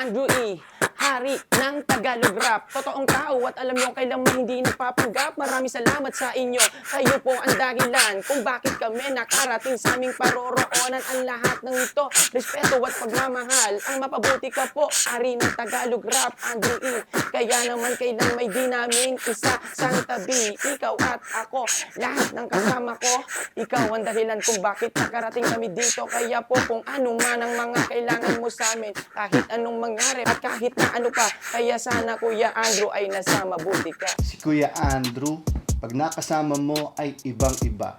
Andrew E. Hari ng Tagalog Rap. Totoong tao at alam nyo kailanman hindi nagpapanggap. Maraming salamat sa inyo. Kayo po ang dahilan kung bakit kami nakarating sa aming paroroonan. Ang lahat ng ito, respeto at pagmamahal. Ang mapabuti ka po, Hari ng Tagalog Rap, Andrew E. Kaya naman kailan may di namin isa sang tabi. Ikaw at ako, lahat ng kasama ko. Ikaw ang dahilan kung bakit nakarating kami dito. Kaya po kung ano man ang mga kailangan mo sa amin, kahit anong mangyari at kahit na ano pa, kaya sana Kuya Andrew ay nasa mabuti ka. Si Kuya Andrew, pag nakasama mo ay ibang-iba.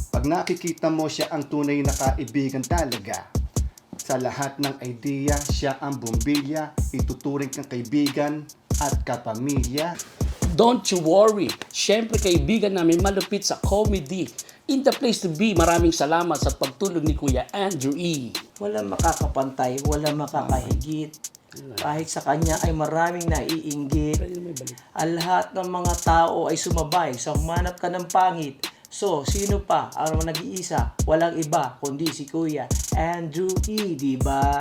Pag nakikita mo siya ang tunay na kaibigan talaga. Sa lahat ng idea, siya ang bumbilya, ituturing kang kaibigan at kapamilya. Don't you worry. Siyempre kaibigan namin malupit sa comedy. In the place to be, maraming salamat sa pagtulong ni Kuya Andrew E. Walang makakapantay, walang makakahigit. Kahit sa kanya ay maraming naiinggit. Ang lahat ng mga tao ay sumabay sa manap ka ng pangit. So, sino pa ang nag-iisa? Walang iba kundi si Kuya Andrew E, di ba?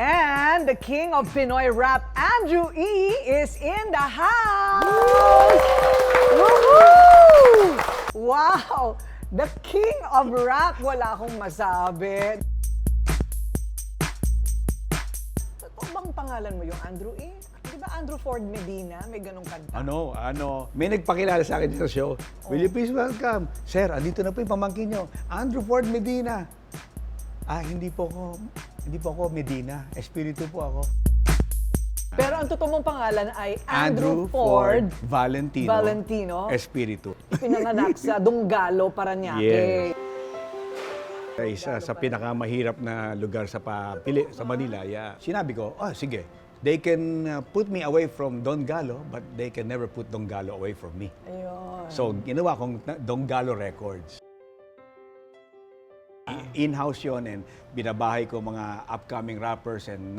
And the king of Pinoy rap, Andrew E, is in the house! Woohoo! Wow! The king of rap, wala akong masabi. Totoo bang pangalan mo yung Andrew E? Di ba Andrew Ford Medina? May ganong kanta. May nagpakilala sa akin sa show. Will you please welcome? Sir, andito na po yung pamangkin nyo. Andrew Ford Medina. Hindi po ako Medina. Espiritu po ako. Pero ang totoo mong pangalan ay Andrew Ford Valentino. Espiritu. Pinanganak sa Donggalo, Parañaque. Isa sa pinakamahirap na lugar sa Manila. Yeah. Sinabi ko, sige. They can put me away from Donggalo, but they can never put Donggalo away from me. Ayun. So, ginawa kong Donggalo Records. In-house yun and binabahay ko mga upcoming rappers and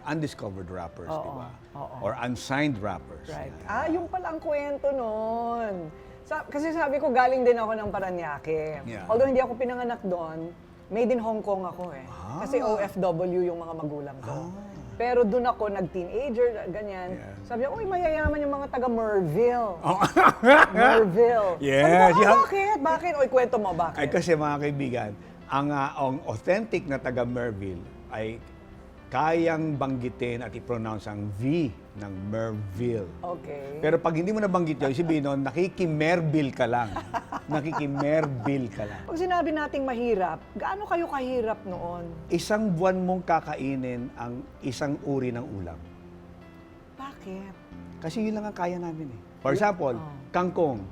undiscovered rappers, di ba? Or unsigned rappers. Right. Yung pala ang kwento nun. Kasi sabi ko, galing din ako ng Parañaque. Yeah. Although hindi ako pinanganak doon, made in Hong Kong ako eh. Kasi OFW yung mga magulang ko. Pero doon ako, nag-teenager, ganyan. Yeah. Sabi ko, uy, mayayaman yung mga taga Merville. Merville. Yes. Sabi ko, bakit? Uy, kwento mo, bakit? Ay kasi mga kaibigan, ang authentic na taga Merville ay kayang banggitin at i-pronounce ang V ng Merville. Okay. Pero pag hindi mo nabanggit yun, sabihin nun, nakikimerville ka lang. Nakikimerville ka lang. Pag sinabi nating mahirap, gaano kayo kahirap noon? Isang buwan mong kakainin ang isang uri ng ulam. Bakit? Kasi yun lang ang kaya namin eh. For example, kangkong.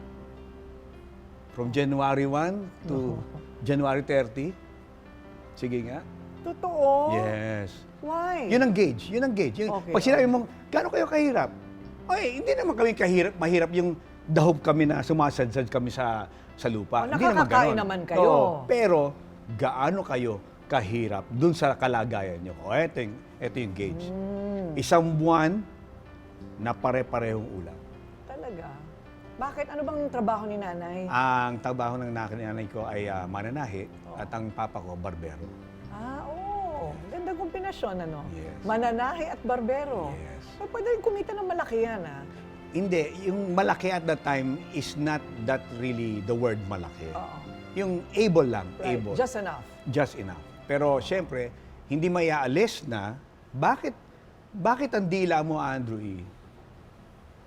From January 1 to January 30. Sige nga. Totoo? Yes. Why? Yun ang gauge. Okay, Pag sinabi mong, gaano kayo kahirap? Ay, hindi naman kami mahirap yung dahog kami na sumasadsad kami sa lupa. Hindi naman nakakakain ganon. naman kayo. Oo. Pero, gaano kayo kahirap dun sa kalagayan nyo? Ito yung gauge. Isang buwan na pare-parehong ulam. Talaga? Bakit? Ano bang trabaho ni nanay? Ang trabaho ng nanay ko ay mananahi at ang papa ko, barbero. Oo. Ganda kombinasyon, ano? Yes. Mananahi at barbero. Yes. So, pwede rin kumita ng malaki yan, ah. Hindi, yung malaki at that time is not that really the word malaki. Oo. Yung able lang, Right. able. Just enough. Just enough. Pero siyempre, hindi maiaalis na, bakit ang dila mo, Andrew E.,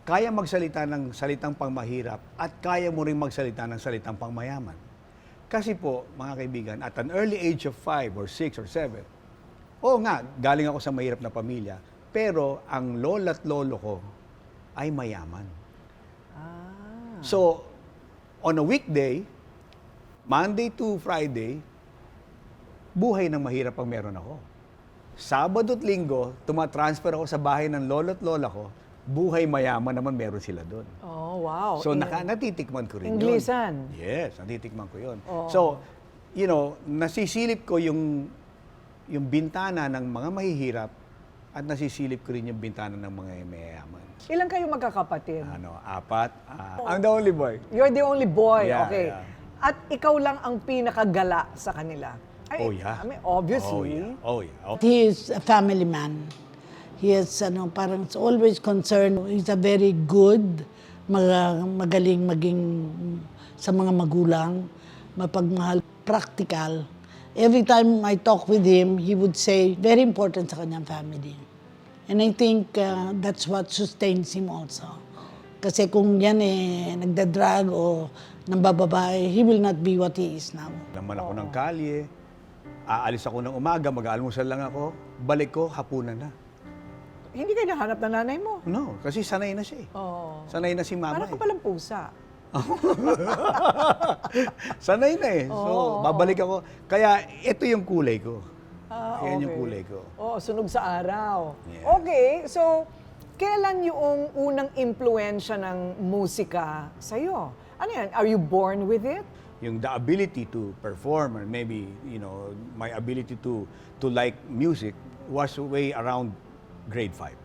kaya magsalita ng salitang pangmahirap at kaya mo rin magsalita ng salitang pangmayaman? Kasi po, mga kaibigan, at an early age of 5 or 6 or 7, galing ako sa mahirap na pamilya, pero ang lola at lolo ko ay mayaman. So, on a weekday, Monday to Friday, buhay ng mahirap ang meron ako. Sabado at Linggo, tumatransfer ako sa bahay ng lolo at lola ko. Buhay mayaman naman meron sila doon. Oh, wow. So natitikman ko rin Inglisan. yun. Yes, natitikman ko yun. Oo. So, nasisilip ko yung bintana ng mga mahihirap at nasisilip ko rin yung bintana ng mga mayayaman. Ilan kayo magkakapatid? 4. I'm the only boy. You're the only boy, Yeah, okay. yeah. At ikaw lang ang pinakagala sa kanila. Ay, Oh, yeah. I mean, obviously. Oh, yeah. Oh. He is a family man. He is parang always concerned. He's a very good, magaling maging sa mga magulang, mapagmahal, practical. Every time I talk with him, he would say, very important sa kanyang family. And I think that's what sustains him also. Kasi kung yan nagdadrag o nambababae, he will not be what he is now. Naman ako ng kalye, aalis ako ng umaga, mag-aalmusal lang ako, balik ko, hapunan na. Hindi kayo nahanap na nanay mo. No, kasi sanay na siya eh. Oh. Sanay na si mama Para ka eh. palang pusa. Sanay na eh. So, babalik ako. Kaya, ito yung kulay ko. Yan yung okay. kulay ko. Oh, sunog sa araw. Yeah. Okay, so kailan yung unang impluensya ng musika sa'yo? Ano yan? Are you born with it? Yung the ability to perform or maybe, my ability to like music was way around grade 5.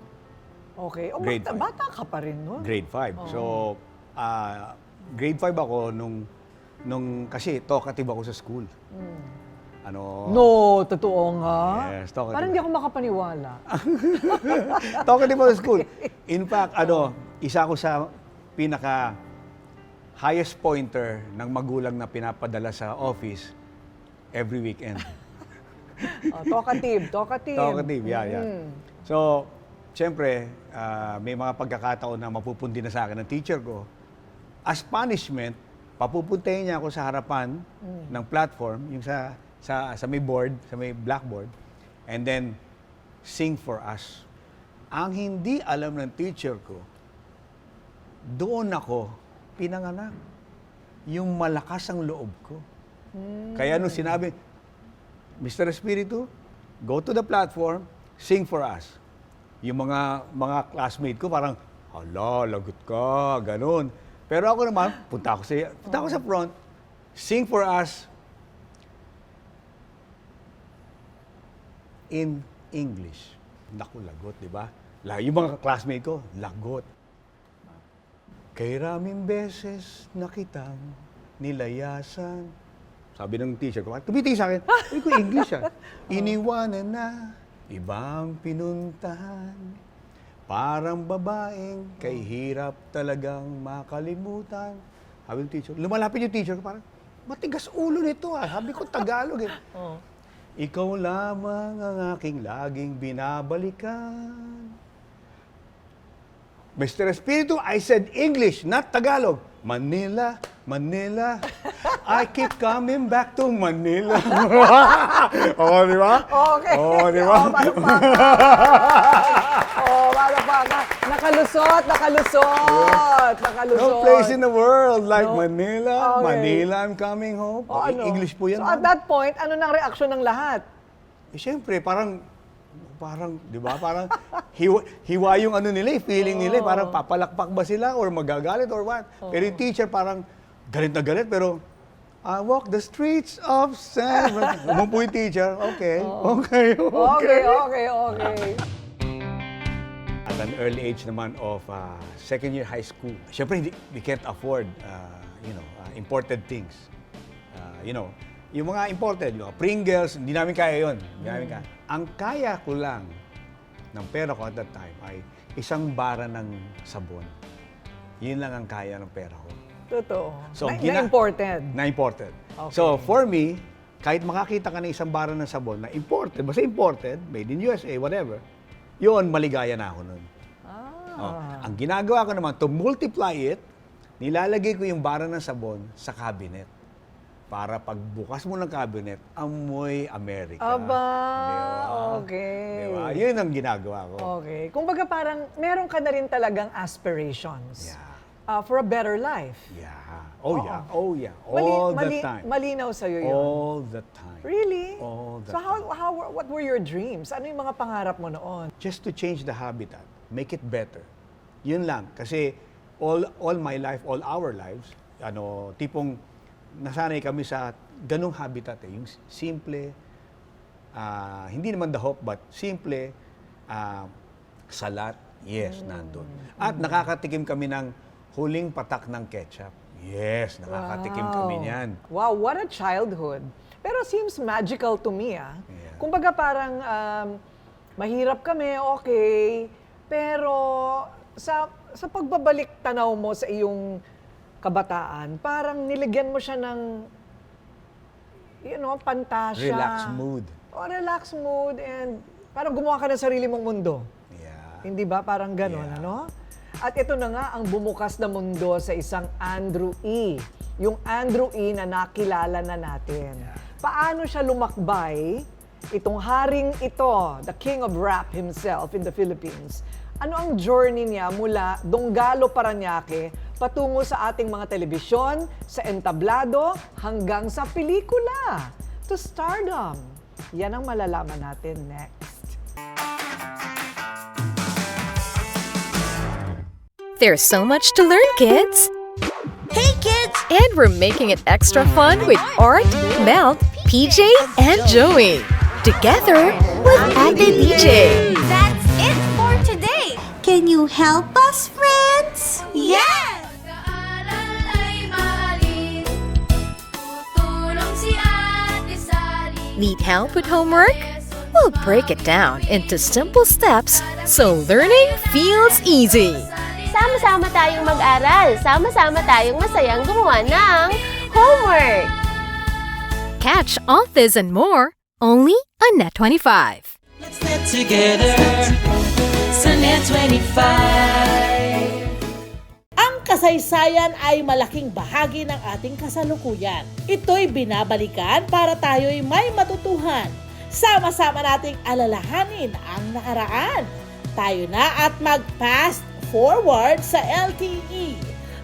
Okay. O, Grade bata, five. bata ka pa rin, no? Grade 5. So, grade 5 ako nung kasi talkative ako sa school. No, totoo nga. Yes, talkative. Parang hindi ako makapaniwala. Talkative ako sa school. In fact, isa ako sa pinaka highest pointer ng magulang na pinapadala sa office every weekend. Talkative. Talkative, yeah. So, siyempre, may mga pagkakataon na mapupundi na sa akin ng teacher ko. As punishment, papupuntahin niya ako sa harapan ng platform, yung sa may board, sa may blackboard, and then sing for us. Ang hindi alam ng teacher ko, doon ako pinanganak. Yung malakas ang loob ko. Kaya nung sinabi, Mr. Espiritu, go to the platform, sing for us. Yung mga classmate ko parang, hala, lagot ka, ganun. Pero ako naman, punta ako sa front, sing for us in English. Naku, lagot, di ba? Yung mga classmate ko, lagot. Kay raming beses na kitang nilayasan. Sabi ng teacher ko, tumitingin sa akin, uy ko English Iniwanan na ibang pinuntahan. Parang babaeng kay hirap talagang makalimutan. Sabi ng teacher, lumalapit yung teacher ko, parang, matigas ulo nito Sabi ko, Tagalog Ikaw lamang ang aking laging binabalikan. Mr. Espiritu, I said English, not Tagalog. Manila, Manila, I keep coming back to Manila. Di ba? Okay. Di ba? Palakpakan. Nakalusot. No place in the world like Manila. Okay. Manila, I'm coming home. English po yan. So at that point, ano nang reaksyon ng lahat? Siyempre, parang, di ba? Parang hiwa yung feeling nila. Parang papalakpak ba sila or magagalit or what? Pero yung teacher parang galit na galit, pero I walk the streets of San Francisco. Umumpo yung teacher. Okay. At an early age naman of second year high school, siyempre we can't afford, imported things. Yung mga imported, yung mga Pringles, hindi namin kaya yun. Ang kaya ko lang ng pera ko at that time ay isang bara ng sabon. Yun lang ang kaya ng pera ko. Totoo. So, Na-imported. Na-imported. Okay. So, for me, kahit makakita ka ng isang bara ng sabon na imported, basta imported, made in USA, whatever, yun, maligaya na ako nun. Ang ginagawa ko naman, to multiply it, nilalagay ko yung bara ng sabon sa cabinet. Para pagbukas mo ng cabinet, amoy Amerika. Aba, Diba? okay. Diba? Yun ang ginagawa ko. Okay. Kumbaga parang meron ka na rin talagang aspirations. Yeah. for a better life. Yeah. Oh, yeah. Oh, yeah. Mali- All the mali- time. Malinaw sa'yo yun. All the time. Really? All the So what were your dreams? Ano yung mga pangarap mo noon? Just to change the habitat, make it better. Yun lang. Kasi all my life, all our lives, tipong nasanay kami sa ganung habitat eh. Yung simple, hindi naman the hope, but simple, salat, yes, nandun. At nakakatikim kami ng huling patak ng ketchup. Yes, nakakatikim kami niyan. Wow, what a childhood. Pero seems magical to me, ah. Yeah. Kumbaga parang mahirap kami, okay. Pero sa pagbabalik tanaw mo sa iyong kabataan, parang niligyan mo siya ng, pantasya. Relaxed mood. Relaxed mood and parang gumawa ka ng sarili mong mundo. Yeah. Hindi ba? Parang gano'n, Yeah. ano? At ito na nga ang bumukas na mundo sa isang Andrew E. Yung Andrew E na nakilala na natin. Paano siya lumakbay? Itong haring ito, the king of rap himself in the Philippines. Ano ang journey niya mula Donggalo, Parañaque patungo sa ating mga telebisyon, sa entablado, hanggang sa pelikula, to stardom? Yan ang malalaman natin next. There's so much to learn, kids! Hey, kids! And we're making it extra fun with Art, Mel, PJ, and Joey. Together with Ate DJ. That's it for today! Can you help us, friends? Yes! Need help with homework? We'll break it down into simple steps so learning feels easy. Sama-sama tayong mag-aral. Sama-sama tayong masayang gumawa ng homework. Catch all this and more only on Net25. Let's net together sa Net25. Ang kasaysayan ay malaking bahagi ng ating kasalukuyan. Ito'y binabalikan para tayo'y may matutuhan. Sama-sama nating alalahanin ang nakaraan. Tayo na at mag-fast forward sa LTE.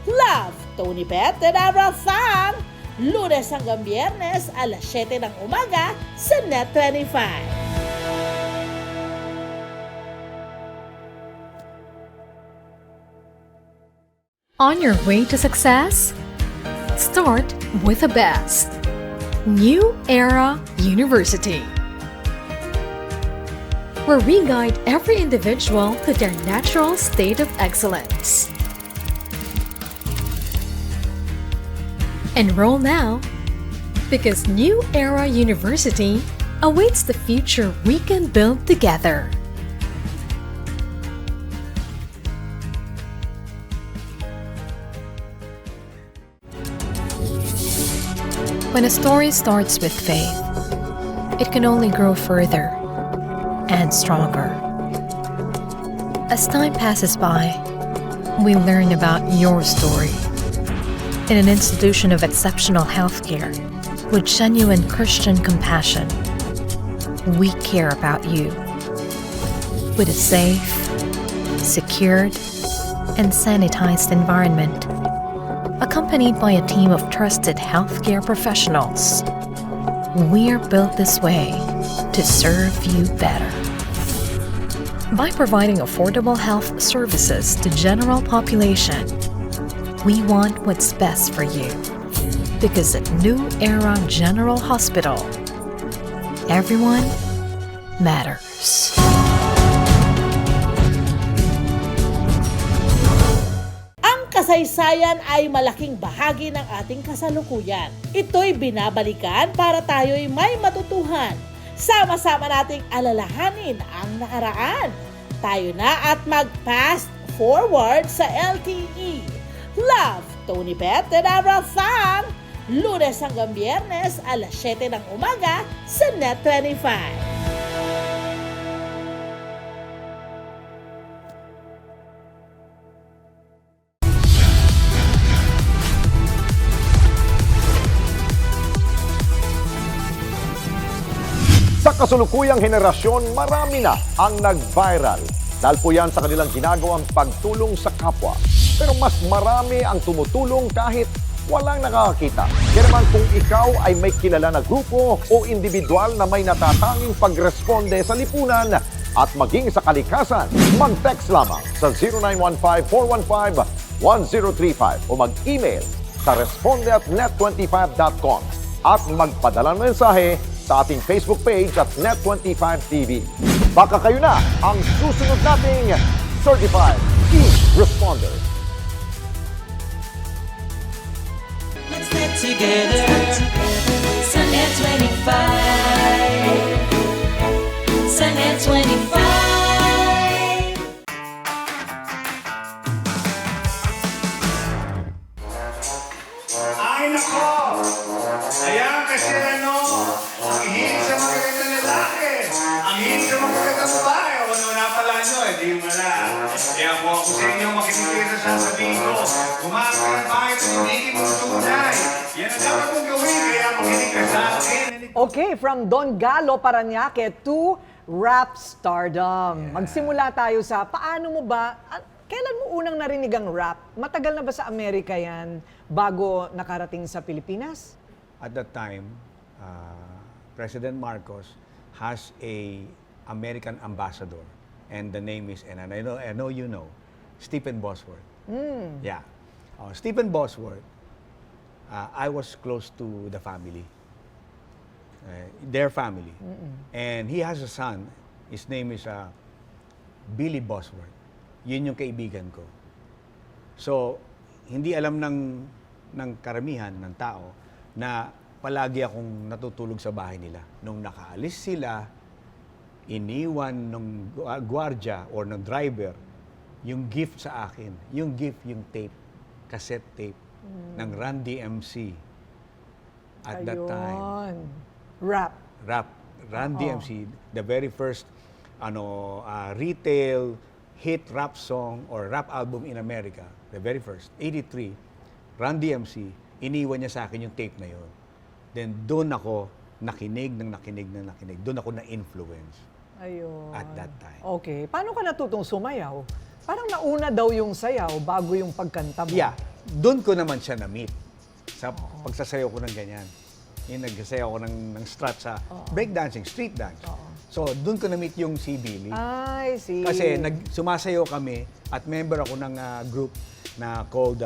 Love, Tony Pet and Abra Fan. Lunes hanggang Biyernes, alas 7 ng umaga sa Net25. On your way to success? Start with the best. New Era University, where we guide every individual to their natural state of excellence. Enroll now, because New Era University awaits the future we can build together. When a story starts with faith, it can only grow further and stronger. As time passes by, we learn about your story. In an institution of exceptional healthcare, with genuine Christian compassion, we care about you. With a safe, secured, and sanitized environment, accompanied by a team of trusted healthcare professionals, we're built this way to serve you better. By providing affordable health services to general population, we want what's best for you. Because at New Era General Hospital, everyone matters. Kasaysayan ay malaking bahagi ng ating kasalukuyan. Ito'y binabalikan para tayo'y may matutuhan. Sama-sama nating alalahanin ang nakaraan. Tayo na at mag-fast forward sa LTE. Love, Tony Pet and Abra Fan. Lunes hanggang Biyernes, alas 7 ng umaga sa Net25. Sa kasulukuyang henerasyon, marami na ang nag-viral. Dahil po yan sa kanilang ginagawang pagtulong sa kapwa. Pero mas marami ang tumutulong kahit walang nakakakita. Kaya naman kung ikaw ay may kilala na grupo o individual na may natatanging pagresponde sa lipunan at maging sa kalikasan, mag-text lamang sa 0915-415-1035 o mag-email sa responde@net25.com at magpadala ng mensahe sa ating Facebook page at Net25TV. Baka kayo na ang susunod nating Certified E-Responder. Let's get together. Sunnet 25. Sunnet 25. Ay, nako! Ayan kasi ano, ang hilig sa magagandang lalaki, ang hilig sa magagandang babae, o ano na pala nyo, hindi mo na. Kaya po ako sa inyo makinig sa sasabihin ko, kumakain tayo at hindi mo tunay. Yan ang dapat mong gawin, kaya makinig ka sa akin. Okay, from Don Galo Parañaque to rap stardom. Magsimula tayo sa paano mo ba, kailan mo unang narinig ang rap? Matagal na ba sa Amerika yan bago nakarating sa Pilipinas? At that time, President Marcos has a American ambassador, and the name is, and I know you know, Stephen Bosworth. Yeah, Stephen Bosworth. I was close to the family, their family, and he has a son. His name is Billy Bosworth. Yun yung kaibigan ko. So, hindi alam ng karamihan ng tao na palagi akong natutulog sa bahay nila. Nung nakaalis sila, iniwan ng gwardiya or ng driver yung gift sa akin. Yung gift, yung tape, cassette tape ng Run DMC at that time. Rap. Run DMC, the very first retail hit rap song or rap album in America, the very first, 83, Run DMC, iniwan niya sa akin yung tape na yun. Then doon ako nakinig. Doon ako na-influence. Ayun. At that time. Okay. Paano ka natutong sumayaw? Parang nauna daw yung sayaw bago yung pagkanta mo. Yeah. Doon ko naman siya na-meet. Sa pagsasayaw ko ng ganyan. Yung nagsasayaw ko ng strut sa breakdancing, street dance. So, doon ko na-meet yung si Billy. I see. Kasi sumasayaw kami at member ako ng group na called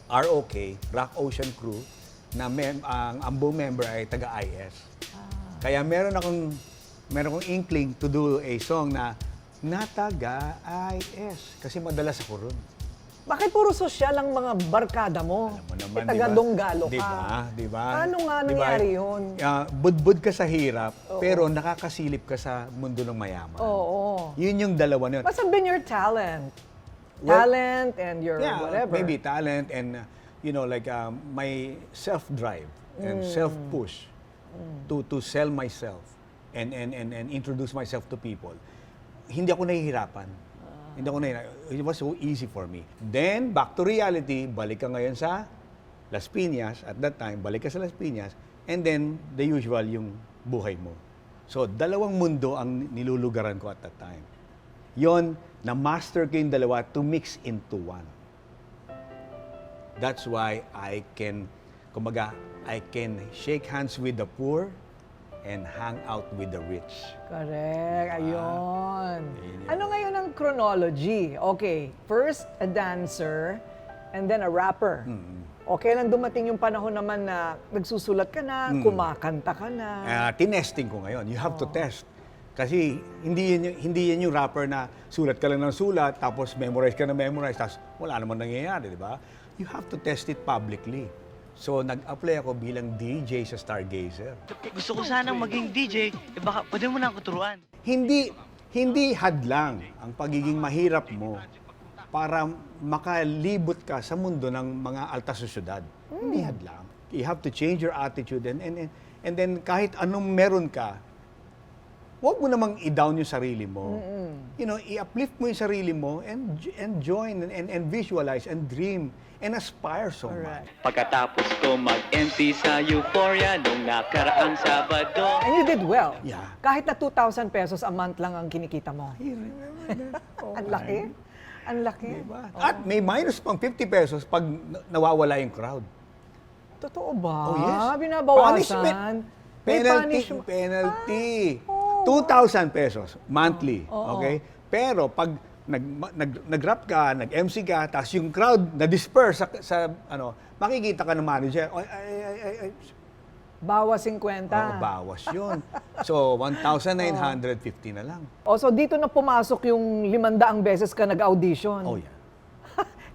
ROK, Rock Ocean Crew, na ang buong member ay taga-IS. Kaya meron akong inkling to do a song na taga-IS. Kasi madalas ako ron. Bakit puro sosyal ang mga barkada mo? Alam mo naman, taga-Donggalo ka. Diba? Paano nga nangyari yun? Budbud ka sa hirap, pero nakakasilip ka sa mundo ng mayaman. Oo. Yun yung dalawa na yun. Must have been your talent. Talent and your whatever. Maybe talent and, my self-drive and self-push to sell myself and introduce myself to people. Hindi ako nahihirapan. It was so easy for me. Then, back to reality, balik ka ngayon sa Las Piñas. At that time, balik ka sa Las Piñas. And then, the usual, yung buhay mo. So, dalawang mundo ang nilulugaran ko at that time. Yon, na-master ko yung dalawa to mix into one. That's why I can shake hands with the poor and hang out with the rich. Correct. Ayun. Ano ngayon ang chronology? Okay, first a dancer and then a rapper. Okay lang dumating yung panahon naman na nagsusulat ka na, kumakanta ka na. Tinesting ko ngayon. You have to test. Kasi hindi yan yung rapper na sulat ka lang ng sulat, tapos memorize ka na memorize, tapos wala naman nangyayari, di ba? You have to test it publicly. So, nag-apply ako bilang DJ sa Stargazer. Gusto ko sanang maging DJ, baka pwede mo na ako turuan. Hindi hadlang ang pagiging mahirap mo para makalibot ka sa mundo ng mga alta sosyedad. Hindi hadlang. You have to change your attitude and then kahit anong meron ka, huwag mo namang i-down yung sarili mo. I-uplift mo yung sarili mo and join and visualize and dream and aspire so much. Pagkatapos ko mag-MP sa Euphoria nung nakaraang Sabado. And you did well. Yeah. Kahit na 2,000 pesos a month lang ang kinikita mo. Ang laki. Ang laki. Diba? At may minus pang 50 pesos pag nawawala yung crowd. Totoo ba? Oh, yes. Binabawasan? Punishment. May Penalty. 2,000 pesos monthly. Okay? Pero pag nag-rap ka, nag-MC ka, tapos yung crowd na-disperse sa makikita ka ng manager, ay, Bawas 50. bawas yun. So, 1,950 na lang. So dito na pumasok yung 500 beses ka nag-audition. Oh, yeah.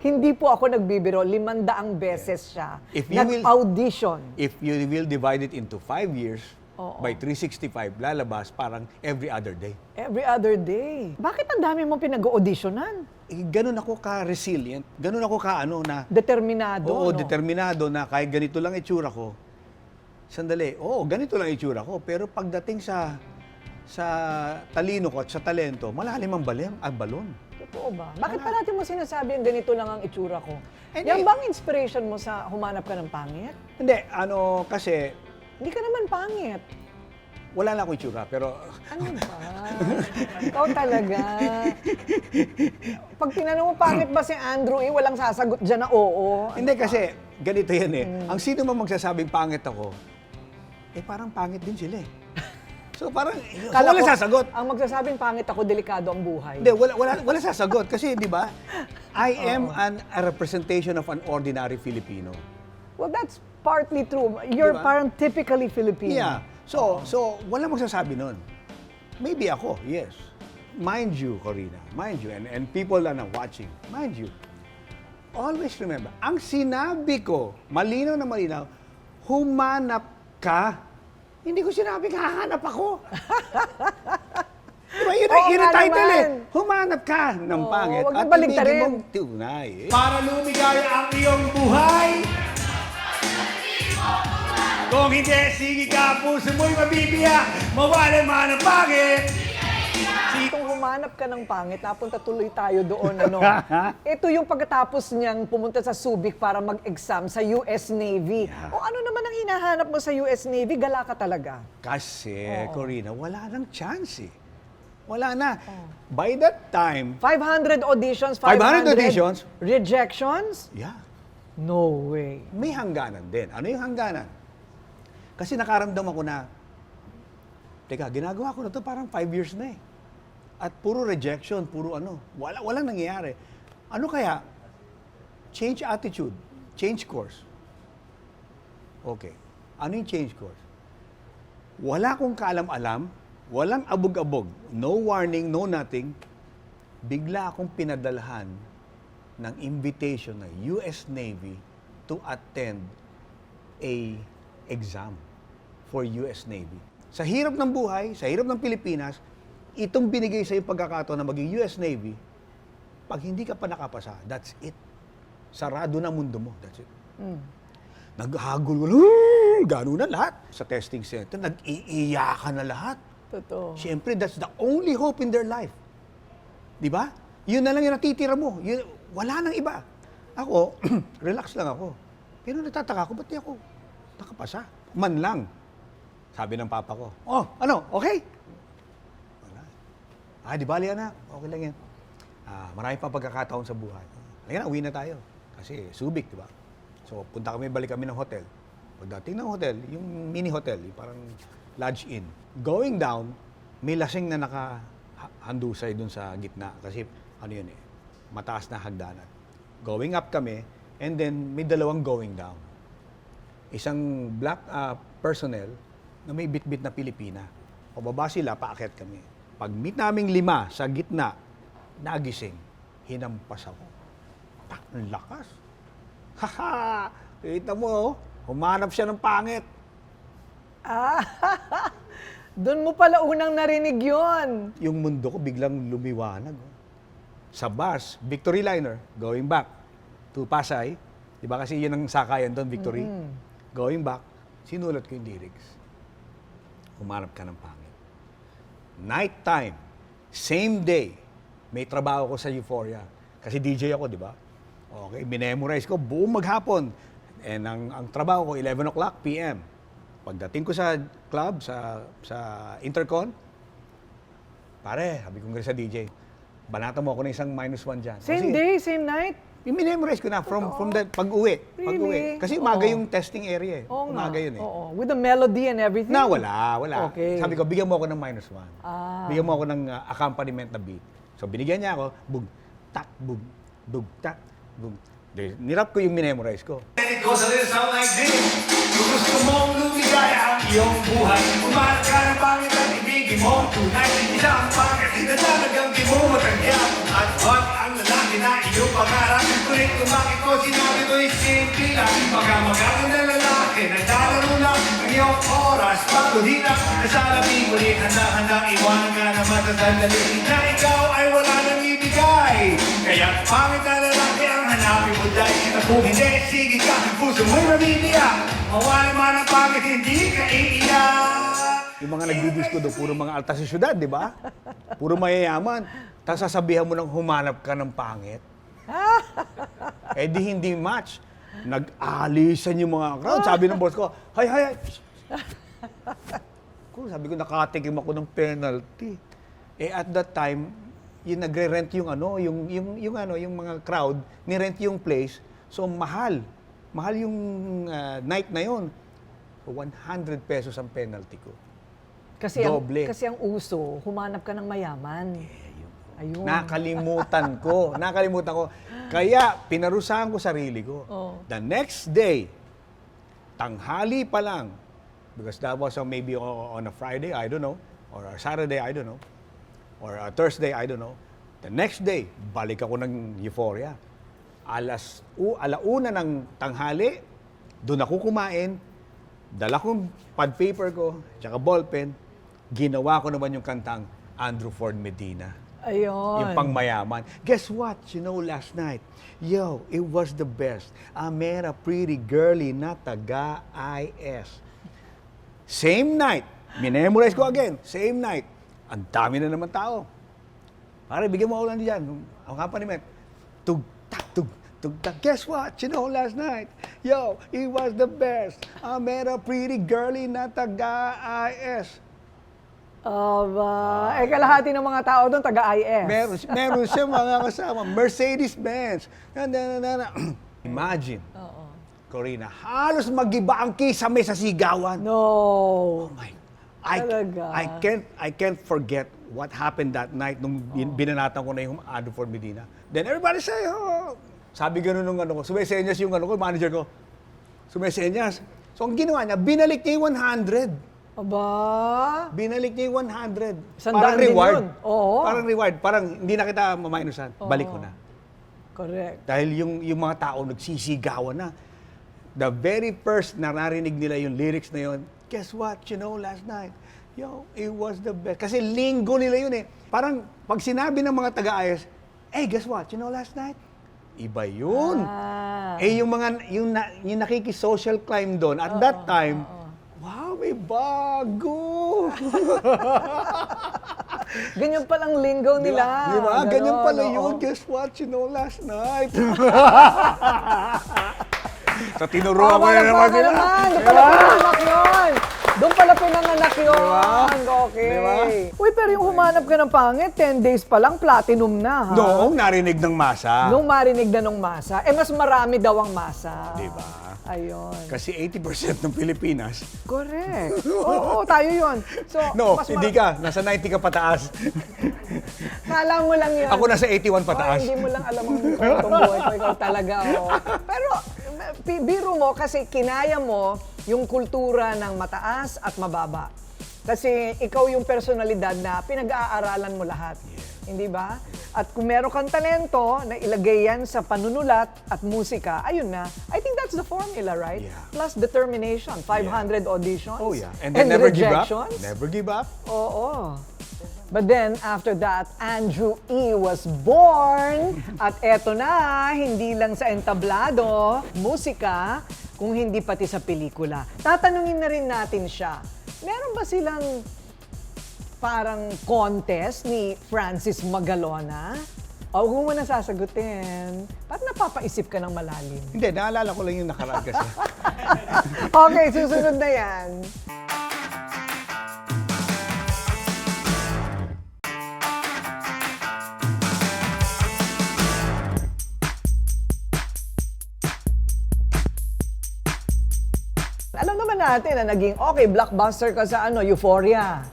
Hindi po ako nagbibiro, 500 beses siya. If you will- Nag-audition. If you will divide it into 5 years, by 365, lalabas parang every other day. Every other day. Bakit ang dami mong pinag-auditionan? Ganun ako ka-resilient. Ganun ako na... Determinado, Oo, no? determinado na kahit ganito lang itsura ko, sandali, ganito lang itsura ko. Pero pagdating sa talino ko at sa talento, malalim ang balon. Totoo ba? Bakit parati mo sinasabi yung ganito lang ang itsura ko? Hindi. Yan bang inspiration mo sa humanap ka ng pangit? Hindi, kasi Hindi ka naman pangit. wala lang ako itsura, pero... Ano ba? Ikaw talaga. Pag tinanong mo, pangit ba si Andrew walang sasagot dyan na oo. Hindi kasi, ganito yan Ang sino man magsasabing pangit ako, parang pangit din sila So parang, wala sasagot. Ang magsasabing pangit ako, delikado ang buhay. Hindi, wala sasagot. Kasi, di ba, I am a representation of an ordinary Filipino. Well, that's partly true. You're Diba? parang typically Filipino. Yeah. So wala magsasabi nun. Maybe ako, yes. Mind you, Corina, mind you, and people that are watching, mind you, always remember, ang sinabi ko, malinaw na malinaw, humanap ka. Hindi ko sinabi hahanap ako. Diba, yun ang title Humanap ka ng pangit wag at na baligtarin. ibigin mong tunay. Para lumigaya ang iyong buhay, kung hindi, sige ka, puso mo'y mabibiyak, mawala man ang pangit. Kung humanap ka ng pangit, napunta tuloy tayo doon. Ito yung pagkatapos niyang pumunta sa Subic para mag-exam sa US Navy. O ano naman ang hinahanap mo sa US Navy? Gala ka talaga. Kasi, Corina, wala nang chance Wala na. By that time, 500 auditions, 500 auditions? Rejections? yeah, No way. may hangganan din. Ano yung hangganan? Kasi nakaramdam ako na, teka, ginagawa ko na to parang 5 years na At puro rejection, puro walang nangyayari. Ano kaya? Change attitude, change course. Okay. Ano yung change course? Wala akong kaalam-alam, walang abog-abog, no warning, no nothing. Bigla akong pinadalhan ng invitation ng US Navy to attend a exam for US Navy. Sa hirap ng buhay, sa hirap ng Pilipinas, itong binigay sa iyo pagkakataon na maging US Navy, pag hindi ka pa nakapasa, that's it. Sarado na mundo mo, that's it. Naghagol, gano'n na lahat. Sa testing center, nag-iiyakan na lahat. Totoo. Siyempre, that's the only hope in their life. Di ba? Yun na lang yung natitira mo. Wala nang iba. Ako, relax lang ako. Pero natataka ko, ba't di ako nakapasa? Man lang. Sabi ng papa ko, okay? Wala. Di bali anak, okay lang yan. Marami pa pagkakataon sa buhay. Halika na, uwi na tayo. Kasi Subic, di ba? So, balik kami ng hotel. Pagdating ng hotel, yung mini hotel, yung parang lodge inn. Going down, may lasing na nakahandusay dun sa gitna. Kasi, mataas na hagdanan. Going up kami, and then may dalawang going down. Isang black personnel na may bit-bit na Pilipina. Pababa sila, paakyat kami. Pag meet naming 5 sa gitna, nagising, hinampas ako. Ang lakas. Haha! Kita mo, humanap siya ng pangit. Doon mo pala unang narinig yon. Yung mundo ko biglang lumiwanag. Sa bus, Victory Liner, going back to Pasay. Di ba kasi yun ang sakayan doon, Victory? Going back, sinulat ko yung lyrics. Humanap ka ng pangit. Night time, same day, may trabaho ko sa Euphoria. Kasi DJ ako, di ba? Okay, binemorize ko buong maghapon. And ang trabaho ko, 11 o'clock p.m. Pagdating ko sa club, sa Intercon, pare, sabi ko nga sa DJ, banata mo ako ng isang -1 dyan. Same day, same night? I-memorize ko na from the pag-uwi. Really? Kasi umaga yung testing area eh. Oo nga. Umaga yun eh. Oo. With the melody and everything? Na, wala. Okay. Sabi ko, bigyan mo ako ng -1. Ah. Bigyan mo ako ng accompaniment na beat. So, binigyan niya ako, bug, tak, bug, tak, bug. Nirap ko yung minemorize ko. It goes a little something like this. Kung gusto mong lumigaya ang iyong buhay, umalat ka ng pangit at ibigin mo. Tunay, hindi lang ang pangit, na talagang di mo matanggihan. At hot ang lalaki na iyong pangarap. Kulit kumakit ko, sinabi ko'y simple lang. Baka magaling na lalaki, naglalaro lang ang iyong oras. Pagod hirap, nasalabi ulit, handa-handa, iwanan ka na matatandali. Na ikaw ay wala nang ibigay. Kaya pangit na lalaki ang hanapin mo dahil. At kung hindi, sige ka, puso mo'y mabibiyak. Mawala man ang pangit, hindi ka iiyak. Yung mga nagdidisko doon, puro mga alta sa syudad, di ba? Puro mayayaman. Tapos sasabihan mo nang humanap ka ng pangit. Eh di hindi match. Nag-alisan yung mga crowd. Sabi ng boss ko, hay. Sabi ko, nakatikim ako ng penalty. Eh at that time, yung nagre-rent yung yung mga crowd, ni-rent yung place. So mahal. Mahal yung night na yon. 100 pesos ang penalty ko. Kasi Doble. kasi ang uso, humanap ka ng mayaman. Ayun. Nakalimutan ko. Kaya, pinarusahan ko sarili ko. Oh. The next day, tanghali pa lang, because that was maybe on a Friday, I don't know, or a Saturday, I don't know, or a Thursday, I don't know. The next day, balik ako ng Euphoria. Alauna ng tanghali, doon ako kumain, dala kong pad paper ko, tsaka ballpen, ginawa ko naman yung kantang Andrew Ford Medina. Ayun. Yung pangmayaman. Guess what? Last night, it was the best. I met a pretty girlie na taga-IS. Same night, minemorize ko again, same night. Ang dami na naman tao. Pare, bigyan mo ako lang dyan. Ang accompaniment. Tug-tak, tug-tak. Guess what? Last night, it was the best. I met a pretty girlie na taga-IS. Kalahati ng mga tao doon, taga-IS. Meron siya mga kasama. Mercedes-Benz. Imagine, Corina, halos mag-iba ang kisame sa sigawan. No. Oh my. I can't forget what happened that night nung binanatan ko na yung Andrew Ford Medina. Then everybody say, sabi ganun nung sumesenyas yung manager ko. Sumesenyas. So ang ginawa niya, binalik niya yung 100. Aba? Binalik niya yung 100. Parang reward. Yun. Oo. Parang reward. Parang hindi na kita maminusan. Balik ko na. Correct. Dahil yung mga tao nagsisigawan na. The very first na narinig nila yung lyrics na yun, guess what? Last night, it was the best. Kasi linggo nila yun eh. Parang pag sinabi ng mga taga-ayos, guess what? Last night? Iba yun. Yung nakiki-social climb doon, at that time, wow, may bago! Ganyan palang lingo nila. Di ba? Ganyan pala yun. Guess what? Last night. So, tinuruan ko na naman sila. Doon pala pinanganak yun. Okay. Diba? Uy, pero yung humanap ka ng pangit, 10 days pa lang, platinum na, ha? Noong narinig ng masa. Nung marinig na ng masa. Mas marami daw ang masa. Diba? Ayun. Kasi 80% ng Pilipinas. Correct. Oo, tayo yun. So, No, hindi ka. Nasa 90 ka pataas. Kala mo lang yun. Ako nasa 81 pataas. Hindi mo lang alam ang kwentong buhay ko. Ikaw talaga, Pero, biro mo kasi kinaya mo yung kultura ng mataas at mababa. Kasi ikaw yung personalidad na pinag-aaralan mo lahat. Hindi ba? At kung meron kang talento na ilagay yan sa panunulat at musika, ayun na. I think that's the formula, right? Yeah. Plus determination, 500 auditions. Oh yeah. And then never rejections. give up. Never give up. Oo. But then, after that, Andrew E. was born. At eto na, hindi lang sa entablado, musika, kung hindi pati sa pelikula. Tatanungin na rin natin siya, meron ba silang parang contest ni Francis Magalona? O huwag mo na sasagutin. Parang napapaisip ka ng malalim. Hindi, naalala ko lang yung nakaraan kasi. Okay, susunod na yan. natin na naging, okay, blockbuster ka sa Euphoria.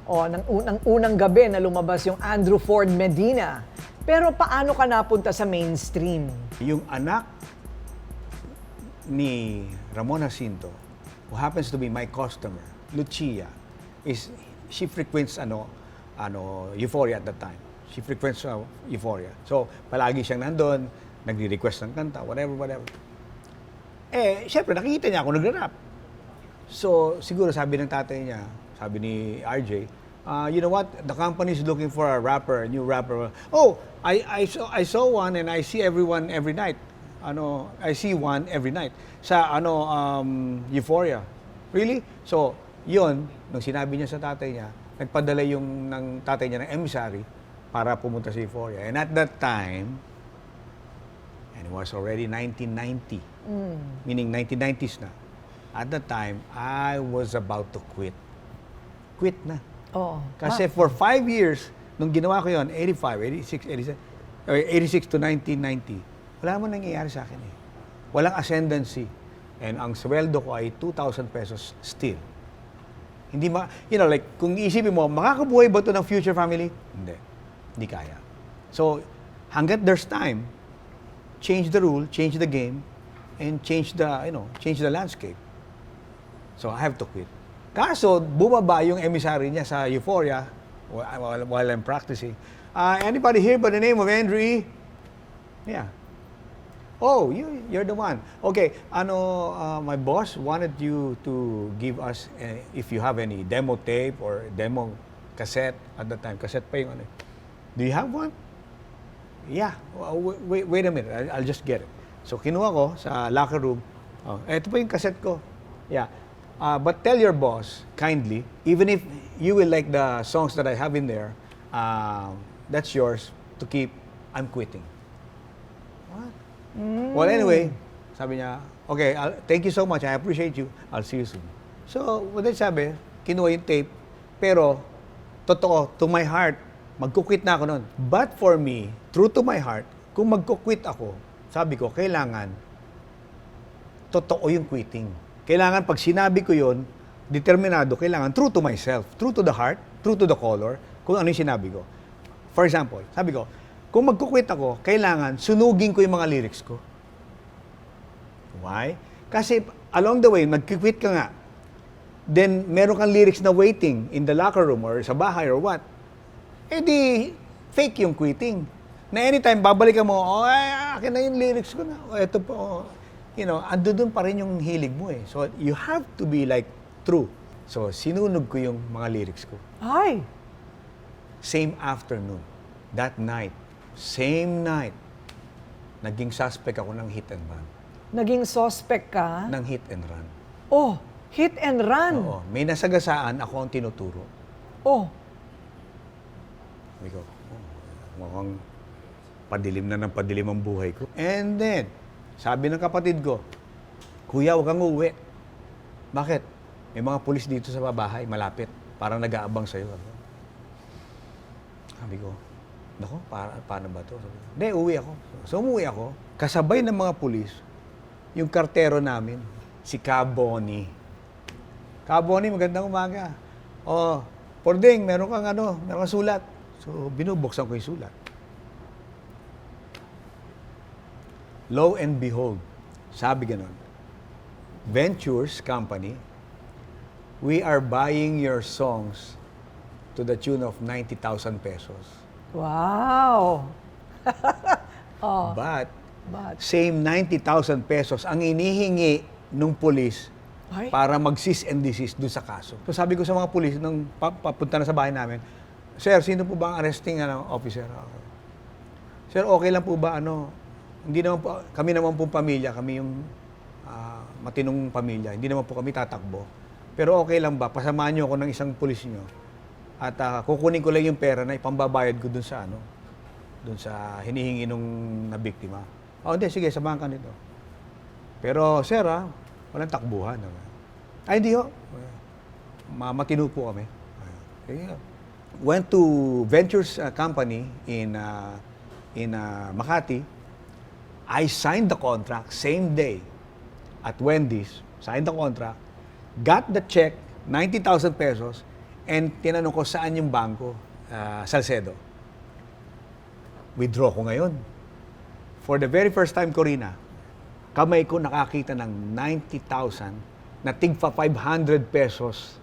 O, ng unang gabi na lumabas yung Andrew Ford Medina. Pero paano ka napunta sa mainstream? Yung anak ni Ramon Jacinto, who happens to be my customer, Lucia, she frequents Euphoria at that time. She frequents Euphoria. So, palagi siyang nandun, nagre-request ng kanta, whatever. Eh, syempre, nakikita niya ako nagra-rap. So, siguro sabi ng tatay niya, sabi ni RJ, you know what? The company is looking for a rapper, a new rapper. Oh, I saw one and I see everyone every night. I see one every night sa Euphoria. Really? So, yun, nung sinabi niya sa tatay niya, nagpadala yung ng tatay niya ng emissary para pumunta sa Euphoria. And at that time, and it was already 1990, meaning 1990s na. At that time, I was about to quit. Quit na. Oo. Kasi for 5 years, nung ginawa ko yun, 86 to 1990, wala mo nangyayari sa akin eh. Walang ascendancy. And ang sweldo ko ay 2,000 pesos still. Hindi kung isipin mo, makakabuhay ba ito ng future family? Hindi. Hindi kaya. So, hanggat there's time, change the rule, change the game, and change the landscape. So, I have to quit. Kaso, bumaba yung emissary niya sa Euphoria while I'm practicing. Anybody here by the name of Andrew E? Yeah. Oh, you're the one. Okay, my boss wanted you to give us, if you have any demo tape or demo cassette at the time. Cassette pa yung Do you have one? Yeah. Wait a minute. I'll just get it. So, kinuha ko sa locker room. Oh, ito pa yung cassette ko. Yeah. But tell your boss, kindly, even if you will like the songs that I have in there, that's yours to keep. I'm quitting. What? Well, anyway, sabi niya, okay, thank you so much. I appreciate you. I'll see you soon. So, what did sabi, kinuha yung tape, pero, totoo, to my heart, magkukwit na ako nun. But for me, true to my heart, kung magkukwit ako, sabi ko, kailangan, totoo yung quitting. Kailangan, pag sinabi ko yun, determinado, kailangan, true to myself, true to the heart, true to the color, kung ano yung sinabi ko. For example, sabi ko, kung magkukwit ako, kailangan, sunugin ko yung mga lyrics ko. Why? Kasi along the way, magkukwit ka nga, then meron kang lyrics na waiting in the locker room or sa bahay or what, eh di, fake yung quitting. Na anytime, babalikan mo, akin na yung lyrics ko na, eto po, ando dun pa rin yung hilig mo eh. So, you have to be like true. So, sinunog ko yung mga lyrics ko. Ay! Same afternoon, that night, same night, naging suspect ako ng hit and run. Naging suspect ka? Ng hit and run. Oh, hit and run? Oo. May nasagasaan, ako ang tinuturo. Oh. Sabi ko, mukhang padilim na ng padilim ang buhay ko. And then, sabi ng kapatid ko, Kuya, huwag kang uuwi. Bakit? May mga pulis dito sa bahay, malapit. Parang nag-aabang sa'yo. Sabi ko, naku, paano ba ito? Hindi, uwi ako. So, umuwi ako. Kasabay ng mga pulis, yung kartero namin, si Caboni. Caboni, magandang umaga. Oh, Pording, meron kang sulat. So, binubuksan ko yung sulat. Lo and behold, sabi ganon, Ventures Company, we are buying your songs to the tune of 90,000 pesos. Wow! But, same 90,000 pesos ang inihingi nung pulis para mag-cease and desist doon sa kaso. So sabi ko sa mga pulis, nung papunta na sa bahay namin, Sir, sino po ba ang arresting officer? Sir, okay lang po ba hindi naman po, kami naman po pamilya, kami yung matinong pamilya, hindi naman po kami tatakbo. Pero okay lang ba, pasamahan niyo ako ng isang pulis niyo at kukunin ko lang yung pera na ipambabayad ko dun sa hinihingi nung nabiktima. Hindi, sige, samahan ka nito. Pero sir, walang takbuhan. Ay, hindi ho. Matino po kami. Went to Ventures Company in Makati. I signed the contract same day at Wendy's. Signed the contract. got the check, 90,000 pesos, and tinanong ko saan yung bangko, Salcedo. Withdraw ko ngayon. For the very first time, Corina, kamay ko nakakita ng 90,000 na tigpa 500 pesos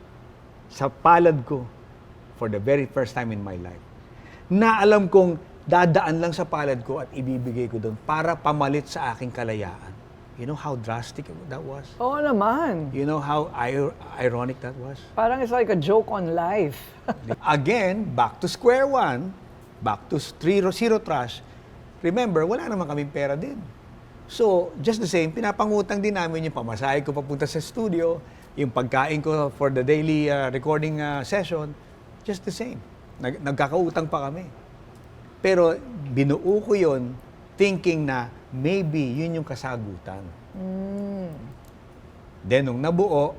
sa palad ko for the very first time in my life. Na alam kong dadaan lang sa palad ko at ibibigay ko doon para pamalit sa aking kalayaan. You know how drastic that was? Oo naman. You know how ironic that was? Parang it's like a joke on life. Again, back to square one, back to zero trash. Remember, wala naman kaming pera din. So, just the same, pinapangutang din namin yung pamasahe ko papunta sa studio, yung pagkain ko for the daily recording session, just the same. Nagkakautang pa kami. Pero binuo ko yun thinking na maybe yun yung kasagutan. Then, nung nabuo,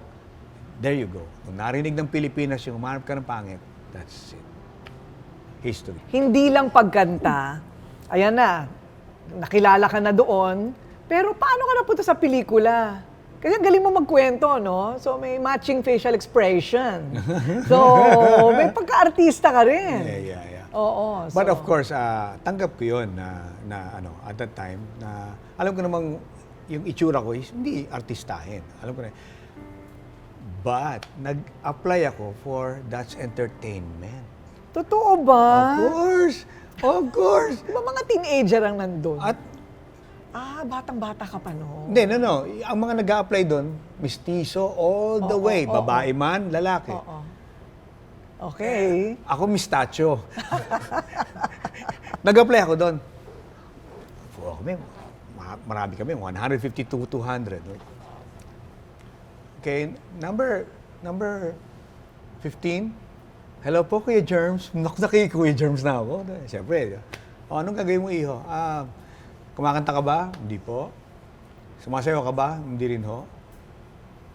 there you go. Nung narinig ng Pilipinas yung humanap ka ng pangit, that's it. History. Hindi lang pagkanta, ayan na, nakilala ka na doon, pero paano ka napunta sa pelikula? Kasi ang galing mo magkwento, no? So may matching facial expression. So may pagka-artista ka rin. Yeah. Oo. But of course, tanggap ko yun na at that time, na alam ko namang yung itsura ko is hindi artistahin. Alam ko na. But nag-apply ako for That's Entertainment. Totoo ba? Of course. Di ba mga teenager ang nandun? At batang-bata ka pa noon. Hindi, no. Ang mga nag-a-apply doon, mistiso all the way. Babae man, lalaki. Oo. Okay. Ako mistacho. Nag-apply ako doon. Marami kami, 150 to 200. Okay, number 15. Hello po, Kuya Germs. Nakita Kuya Germs na ako. Siyempre, anong gagawin mo, iho? Kumakanta ka ba? Hindi po. Sumasayaw ka ba? Hindi rin ho.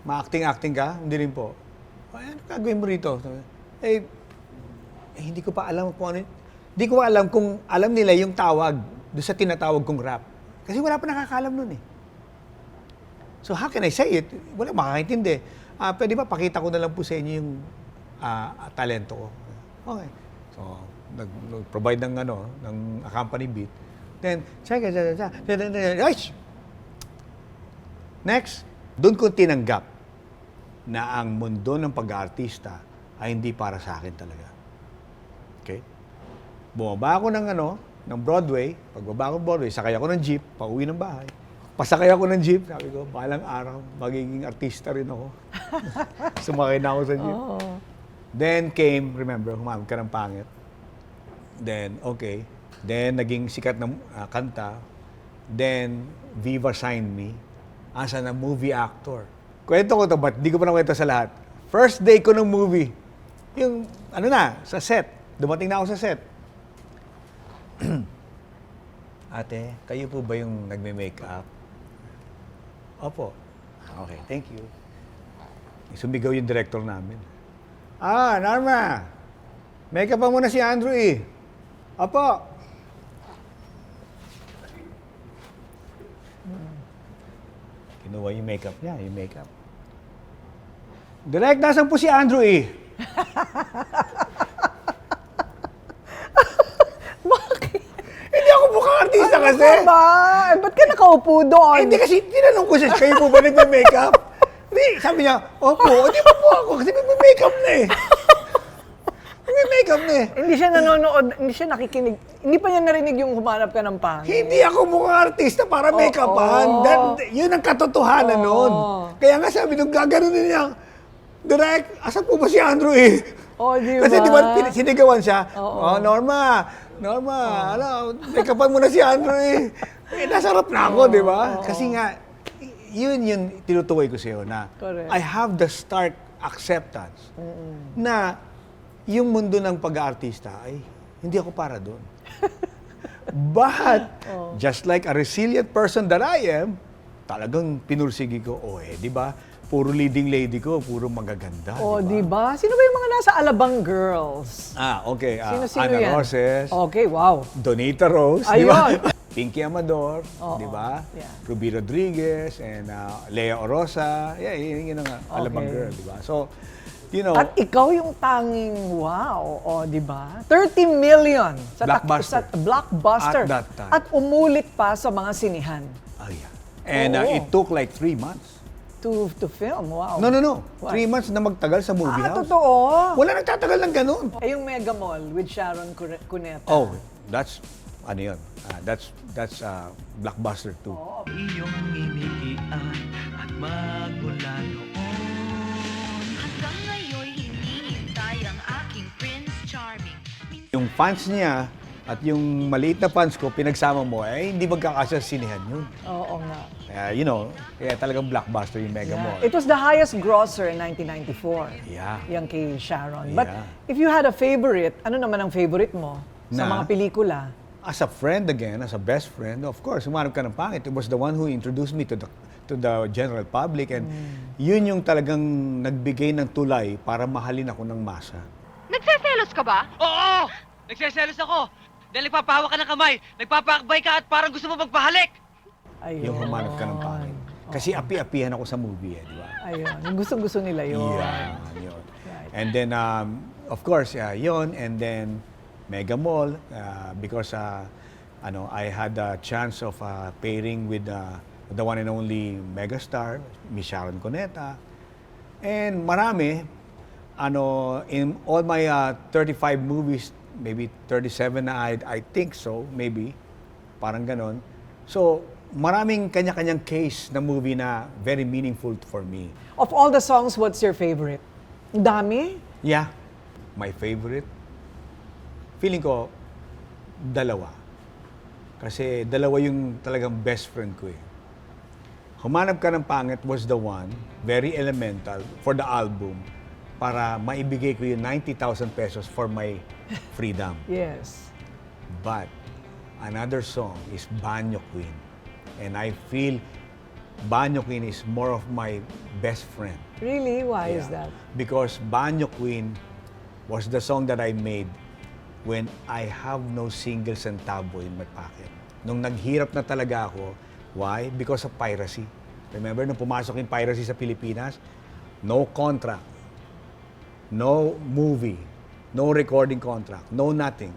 Ma-acting ka? Hindi rin po. Ano gagawin mo rito? Hindi ko pa alam kung ano. Hindi ko alam kung alam nila yung tawag doon sa tinatawag kong rap. Kasi wala pa nakakaalam nun eh. So how can I say it? Wala makakaintindi. Pwede ba pakita ko na lang po sa inyo yung talento ko? Okay. So, nag-provide ng accompany beat. Then, next, doon ko tinanggap na ang mundo ng pag-aartista ay hindi para sa akin talaga. Okay? Bumaba ako ng Broadway. Pagbaba ako ng Broadway, sakay ako ng jeep, pauwi ng bahay. Pasakay ako ng jeep, sabi ko, balang araw, magiging artista rin ako. Sumakay na ako sa jeep. Oh. Then came, remember, humamit ka ng pangit. Then, okay. Then, naging sikat na kanta. Then, Viva signed me as a movie actor. Kwento ko to, but di ko pa nakwento sa lahat. First day ko ng movie, yung, sa set. Dumating na ako sa set. Ate, kayo po ba yung nagme-makeup? Opo. Okay, thank you. Sumigaw yung director namin. Norma, makeup pa muna si Andrew eh. Opo. Kinuha yung makeup niya, Direct, nasan po si Andrew eh? Bakit? Hindi ako mukhang artista kasi. Ba? Ba't ka nakaupo doon? Hindi kasi tinanong ko siya, kayo po ba nagme-makeup? Hindi, sabi niya, opo, hindi po ako kasi nagme-makeup na eh. Nagme-makeup na eh. Hindi siya nanonood, hindi siya nakikinig. Hindi pa niya narinig yung humanap ka ng pangit. Hindi ako mukhang artista para make-upan. Yun ang katotohanan nun. Kaya nga sabi nung gaganunin niya, Direk, asan po ba si Andrew eh? Di ba? Kasi di ba sinigawan siya, Norma, make-upan mo na si Andrew eh. Nasa harap na ako, di ba? Kasi nga, yun yung tinutukoy ko sa'yo na correct. I have the stark acceptance na yung mundo ng pag-aartista ay hindi ako para doon. But, just like a resilient person that I am, talagang pinursigi ko, di ba? Puro leading lady ko, puro magaganda. Di ba? Sino ba yung mga nasa Alabang Girls? Okay. Sino Ana yan? Roses. Okay, wow. Donita Rose. Ayun. Di ba? Pinky Amador, Oo. di ba? Yeah. Ruby Rodriguez, and Lea Orosa. Yeah, yun ang Alabang Okay. Girl, di ba? So, you know, At ikaw yung tanging wow, di ba? 30 million sa Blockbuster. sa blockbuster. At that time. At umulit pa sa mga sinihan oh, yeah. And Oo. it took like 3 months. to film. Wow. No. What? 3 months na magtagal sa movie house. Totoo? Wala nagtatagal ng ganun. Eh, yung Mega Mall with Sharon Cuneta. Oh, that's, ano yun? That's Blockbuster 2. Iyong inigian at magmula noon. Hanggang ngayon'y hinihintay ang aking Prince Charming. Yung fans niya at yung maliit na fans ko, pinagsama mo, hindi magkakasya sa sinihan yun. Oo nga. Kaya talagang Blockbuster yung Mega Mall. It was the highest grosser in 1994. Yeah. Yung kay Sharon. But Yeah. if you had a favorite, ano naman ang favorite mo sa Na? mga pelikula? As a friend again, as a best friend, of course, umarap ka ng pangit. It was the one who introduced me to the general public, and yun yung talagang nagbigay ng tulay para mahalin ako ng masa. Nagseselos ka ba? Oo! Nagseselos ako! Dahil nagpapahawa ka ng kamay, nagpapaakbay ka at parang gusto mo magpahalik! Ayun. Yung humanap ka ng pangit. Kasi api-apihan ako sa movie, di ba? Ayun. Yung gustong-gusto nila yun. Yeah, yun. And then, of course, yun. And then, Mega Mall, because I had a chance of pairing with the one and only megastar, Miss Sharon Cuneta. And marami, in all my 35 movies, maybe 37 na I think so, maybe, parang ganon. So, maraming kanya-kanyang case na movie na very meaningful for me. Of all the songs, what's your favorite? Ang dami? Yeah. My favorite? Feeling ko, dalawa. Kasi dalawa yung talagang best friend ko eh. Humanap Ka ng Pangit was the one, very elemental, for the album, para maibigay ko yung 90,000 pesos for my freedom. Yes. But another song is Banyo Queen. And I feel Banyo Queen is more of my best friend. Really? Why is that? Because Banyo Queen was the song that I made when I have no single centavo in my pocket. Nung naghirap na talaga ako, why? Because of piracy. Remember, nung pumasok yung piracy sa Pilipinas, no contract, no movie, no recording contract, no nothing.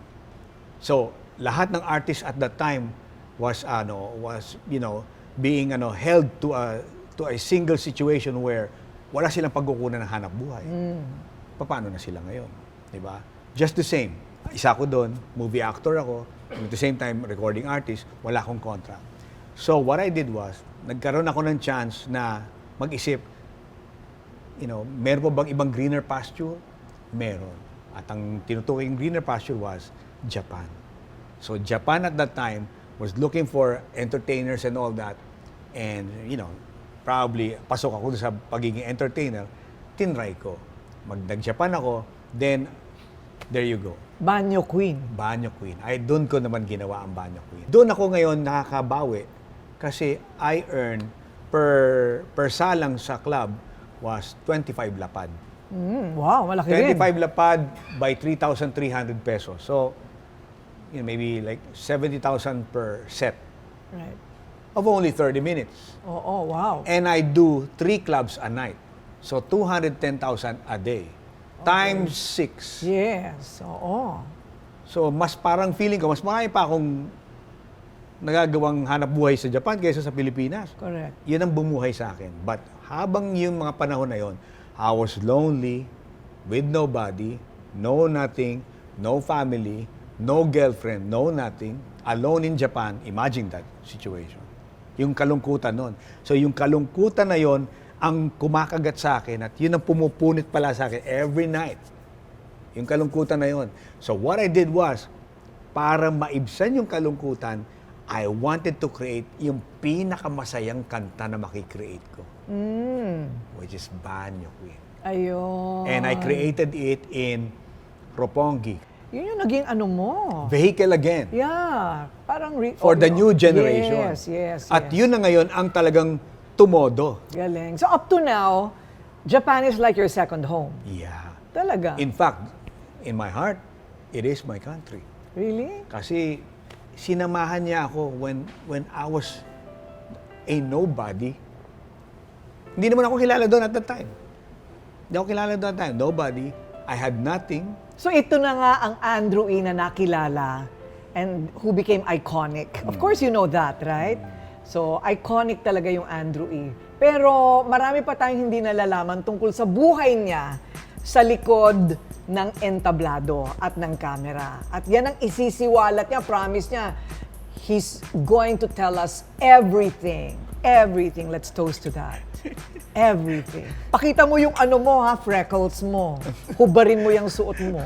So, lahat ng artists at that time was being held to a single situation where wala silang pagkukunan ng hanap buhay. Paano na sila ngayon? 'Di ba? Just the same. Isa ako doon, movie actor ako, at the same time recording artist, wala akong contract. So what I did was, nagkaroon ako ng chance na mag-isip, meron pa bang ibang greener pasture? Meron. At ang tinutukoy yung greener pasture was Japan. So Japan at that time was looking for entertainers and all that. And, probably pasok ako sa pagiging entertainer, tinry ko. Nag-Japan ako, then, there you go. Banyo Queen. Banyo Queen. Doon ko naman ginawa ang Banyo Queen. Doon ako ngayon nakakabawi kasi I earn per salang sa club was 25 lapad. Wow, malaki rin. 25 lapad by 3,300 pesos. So, maybe like 70,000 per set. Right. Of only 30 minutes. Oh, wow. And I do 3 clubs a night. So, 210,000 a day. Times 6. Yes, oo. So, mas parang feeling ko, mas marami pa akong nagagawang hanap buhay sa Japan kaysa sa Pilipinas. Correct. Yun ang bumuhay sa akin. But habang yung mga panahon na yon, I was lonely, with nobody, no nothing, no family, no girlfriend, no nothing, alone in Japan. Imagine that situation. Yung kalungkutan nun. So yung kalungkutan na yon ang kumakagat sa akin at yun ang pumupunit pala sa akin every night. Yung kalungkutan na yon. So what I did was, para maibsan yung kalungkutan, I wanted to create yung pinakamasayang kanta na makikreate ko. Which is Banyo Queen. Ayun. And I created it in Roppongi. Yun yung naging ano mo. Vehicle again. Yeah. Parang For the new generation. Yes. At yun na ngayon ang talagang tumodo. Galing. So up to now, Japan is like your second home. Yeah. Talaga. In fact, in my heart, it is my country. Really? Kasi sinamahan niya ako when I was a nobody. Hindi naman ako kilala doon at that time. Hindi ako kilala doon at that time. Nobody. I had nothing. So ito na nga ang Andrew E. na nakilala and who became iconic. Of course, you know that, right? So, iconic talaga yung Andrew E. Pero marami pa tayong hindi nalalaman tungkol sa buhay niya sa likod ng entablado at ng camera. At yan ang isisiwalat niya, promise niya. He's going to tell us everything. Everything. Let's toast to that. Everything. Pakita mo yung ano mo ha, freckles mo. Hubarin mo yung suot mo.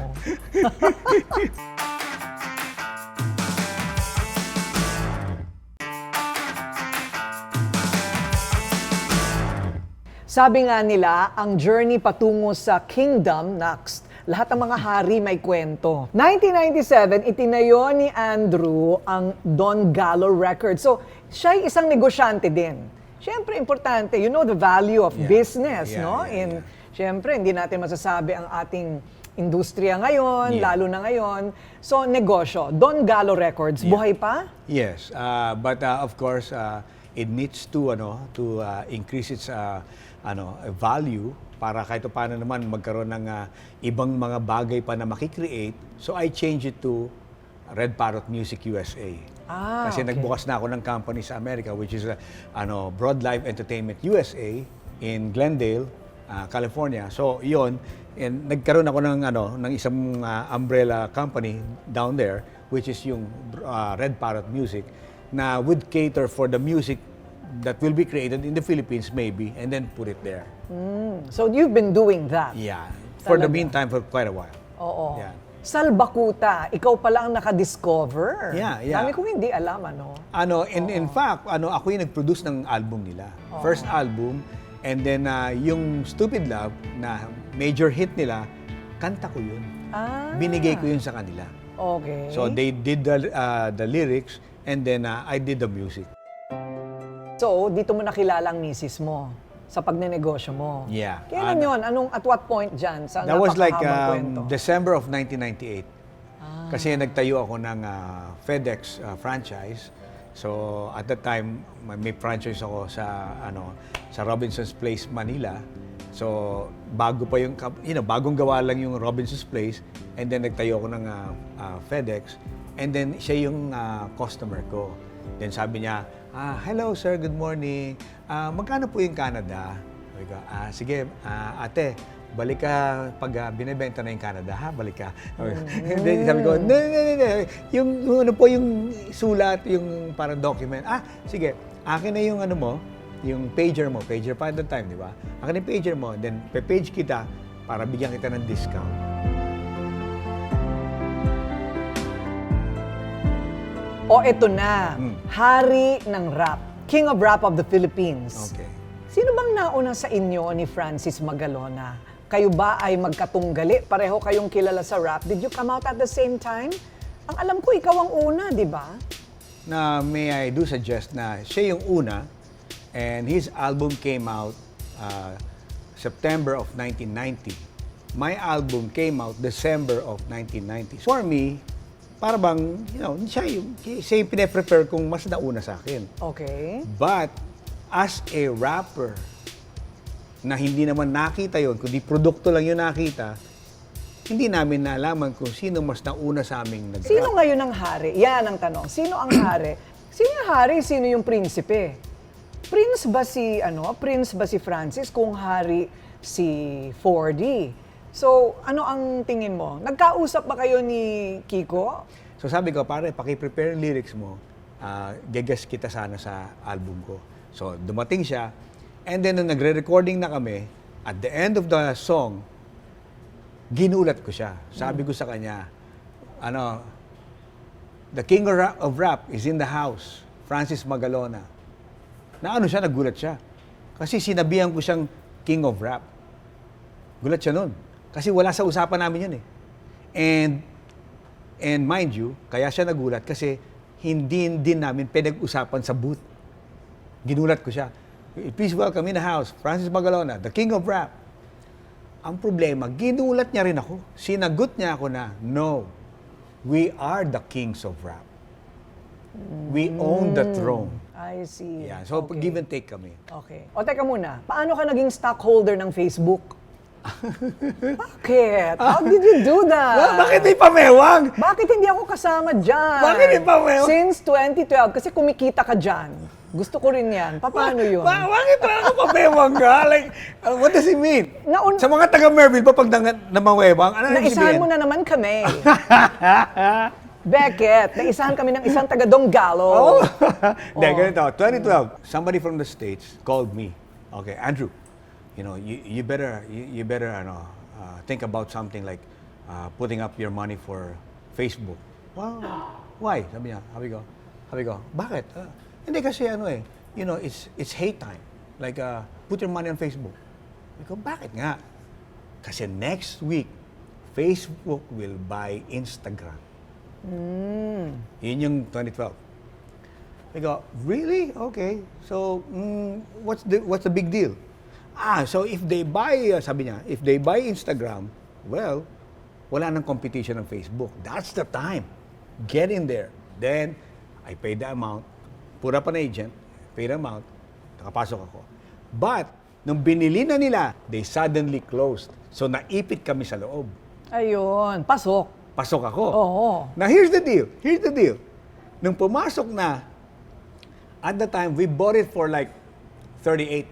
Sabi nga nila, ang journey patungo sa kingdom next. Lahat ng mga hari may kwento. 1997, itinayo ni Andrew ang Don Gallo Records. So, siya ay isang negosyante din. Siyempre, importante. You know the value of business, no? Siyempre, hindi natin masasabi ang ating industriya ngayon, lalo na ngayon. So, negosyo. Don Gallo Records, buhay pa? Yes, but of course, it needs to increase its value para kahit paano naman magkaroon ng ibang mga bagay pa na makikreate. So I changed it to Red Parrot Music USA. Kasi nagbukas na ako ng company sa Amerika, which is Broad Life Entertainment USA in Glendale, California. So yon, and nagkaroon ako ng isang umbrella company down there, which is yung Red Parrot Music, na would cater for the music that will be created in the Philippines maybe, and then put it there. So you've been doing that? Yeah. For the meantime, for quite a while. Oo. Yeah. Salbakuta, ikaw pala ang nakadiscover. Yeah. Dami kong hindi alam, In fact, ako yung nag-produce ng album nila. First album, and then yung Stupid Love, na major hit nila, kanta ko yun. Binigay ko yun sa kanila. Okay. So they did the lyrics, and then I did the music. So, dito mo nakilala ang misis mo sa pagnenegosyo mo. Yeah. Kailan yun? At what point dyan? Sa That was like napakahabang kwento? December of 1998. Kasi nagtayo ako ng FedEx franchise. So at that time, may franchise ako sa Robinson's Place, Manila. So bago pa yung bagong gawa lang yung Robinson's Place, and then nagtayo ako ng FedEx, and then siya yung customer ko. Then sabi niya, hello sir, good morning. Magkano po yung Canada? Sabi ko, sige, ate, balik ka pag binibenta na yung Canada, ha? Balik ka. Then sabi ko, no. Yung sulat, yung parang document. Sige, akin na yung yung pager mo. Pager pa at that time, di ba? Akin yung pager mo, then pe-page kita para bigyan kita ng discount. O eto na, hari ng rap, King of Rap of the Philippines. Okay. Sino bang nauna sa inyo ni Francis Magalona? Kayo ba ay magkatunggali? Pareho kayong kilala sa rap. Did you come out at the same time? Ang alam ko, ikaw ang una, di ba? Na may I do suggest na siya yung una, and his album came out September of 1990. My album came out December of 1990. For me, para bang, siya yung pine-prepare kong mas nauna sa akin. Okay. But, as a rapper, na hindi naman nakita yon, kundi produkto lang yun nakita, hindi namin nalaman kung sino mas nauna sa aming nag-rap. Sino ngayon ang hari? Yan ang tanong. Sino ang hari? Sino yung hari? Sino yung prinsipe? Prince ba si Francis kung hari si 4D? So, ano ang tingin mo? Nagkausap ba kayo ni Kiko? So sabi ko, pare, paki-prepare yung lyrics mo, gagas kita sana sa album ko. So dumating siya, and then nung nagre-recording na kami, at the end of the song, ginulat ko siya. Sabi ko sa kanya, the king of rap is in the house, Francis Magalona. Siya, nagulat siya. Kasi sinabihan ko siyang king of rap. Gulat siya nun. Kasi wala sa usapan namin yun eh. And mind you, kaya siya nagulat kasi hindi din namin pinag-usapan sa booth. Ginulat ko siya. Please welcome in the house, Francis Magalona, the king of rap. Ang problema, ginulat niya rin ako. Sinagot niya ako na, no, we are the kings of rap. We own the throne. I see. Yeah, so give and take kami. Okay. O teka muna, paano ka naging stockholder ng Facebook? Bakit? How did you do that? Bakit may pamewang? Bakit hindi ako kasama dyan? Bakit may pamewang? Since 2012, kasi kumikita ka dyan. Gusto ko rin yan. Paano yun? Bakit ako pamewang ka? Like, what does it mean? Sa mga taga-Merville ba pag namawewang? Ano Naisahan mo na naman kami. Beckett, naisahan kami ng isang taga-Donggalo. Hindi, ganito. 2012, somebody from the States called me. Okay, Andrew, you better think about something like putting up your money for Facebook. Wow. Why? Sabi niya, sabi ko, bakit? Hindi kasi it's hate time. Like, put your money on Facebook. Sabi ko, bakit nga? Kasi next week, Facebook will buy Instagram. Yun yung 2012. I go, really? Okay. So, what's the big deal? So if they buy, sabi niya, if they buy Instagram, well, wala nang competition ng Facebook. That's the time. Get in there. Then, I paid the amount, put up an agent, paid the amount, nakapasok ako. But, nung binili na nila, they suddenly closed. So, naipit kami sa loob. Ayun, pasok. Pasok ako. Oo. Now, here's the deal. Nung pumasok na, at the time, we bought it for like $38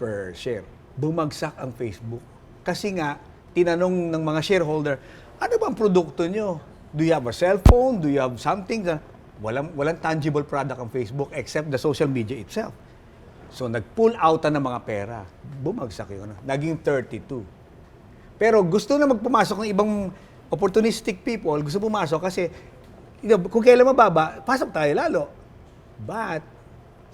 per share. Bumagsak ang Facebook. Kasi nga, tinanong ng mga shareholder, ano bang produkto nyo? Do you have a cellphone? Do you have something? Walang tangible product ang Facebook except the social media itself. So, nag-pull out ng mga pera. Bumagsak yun. Naging 32. Pero gusto na magpumasok ng ibang opportunistic people, gusto pumasok kasi kung kailan mababa, pasok tayo lalo. But,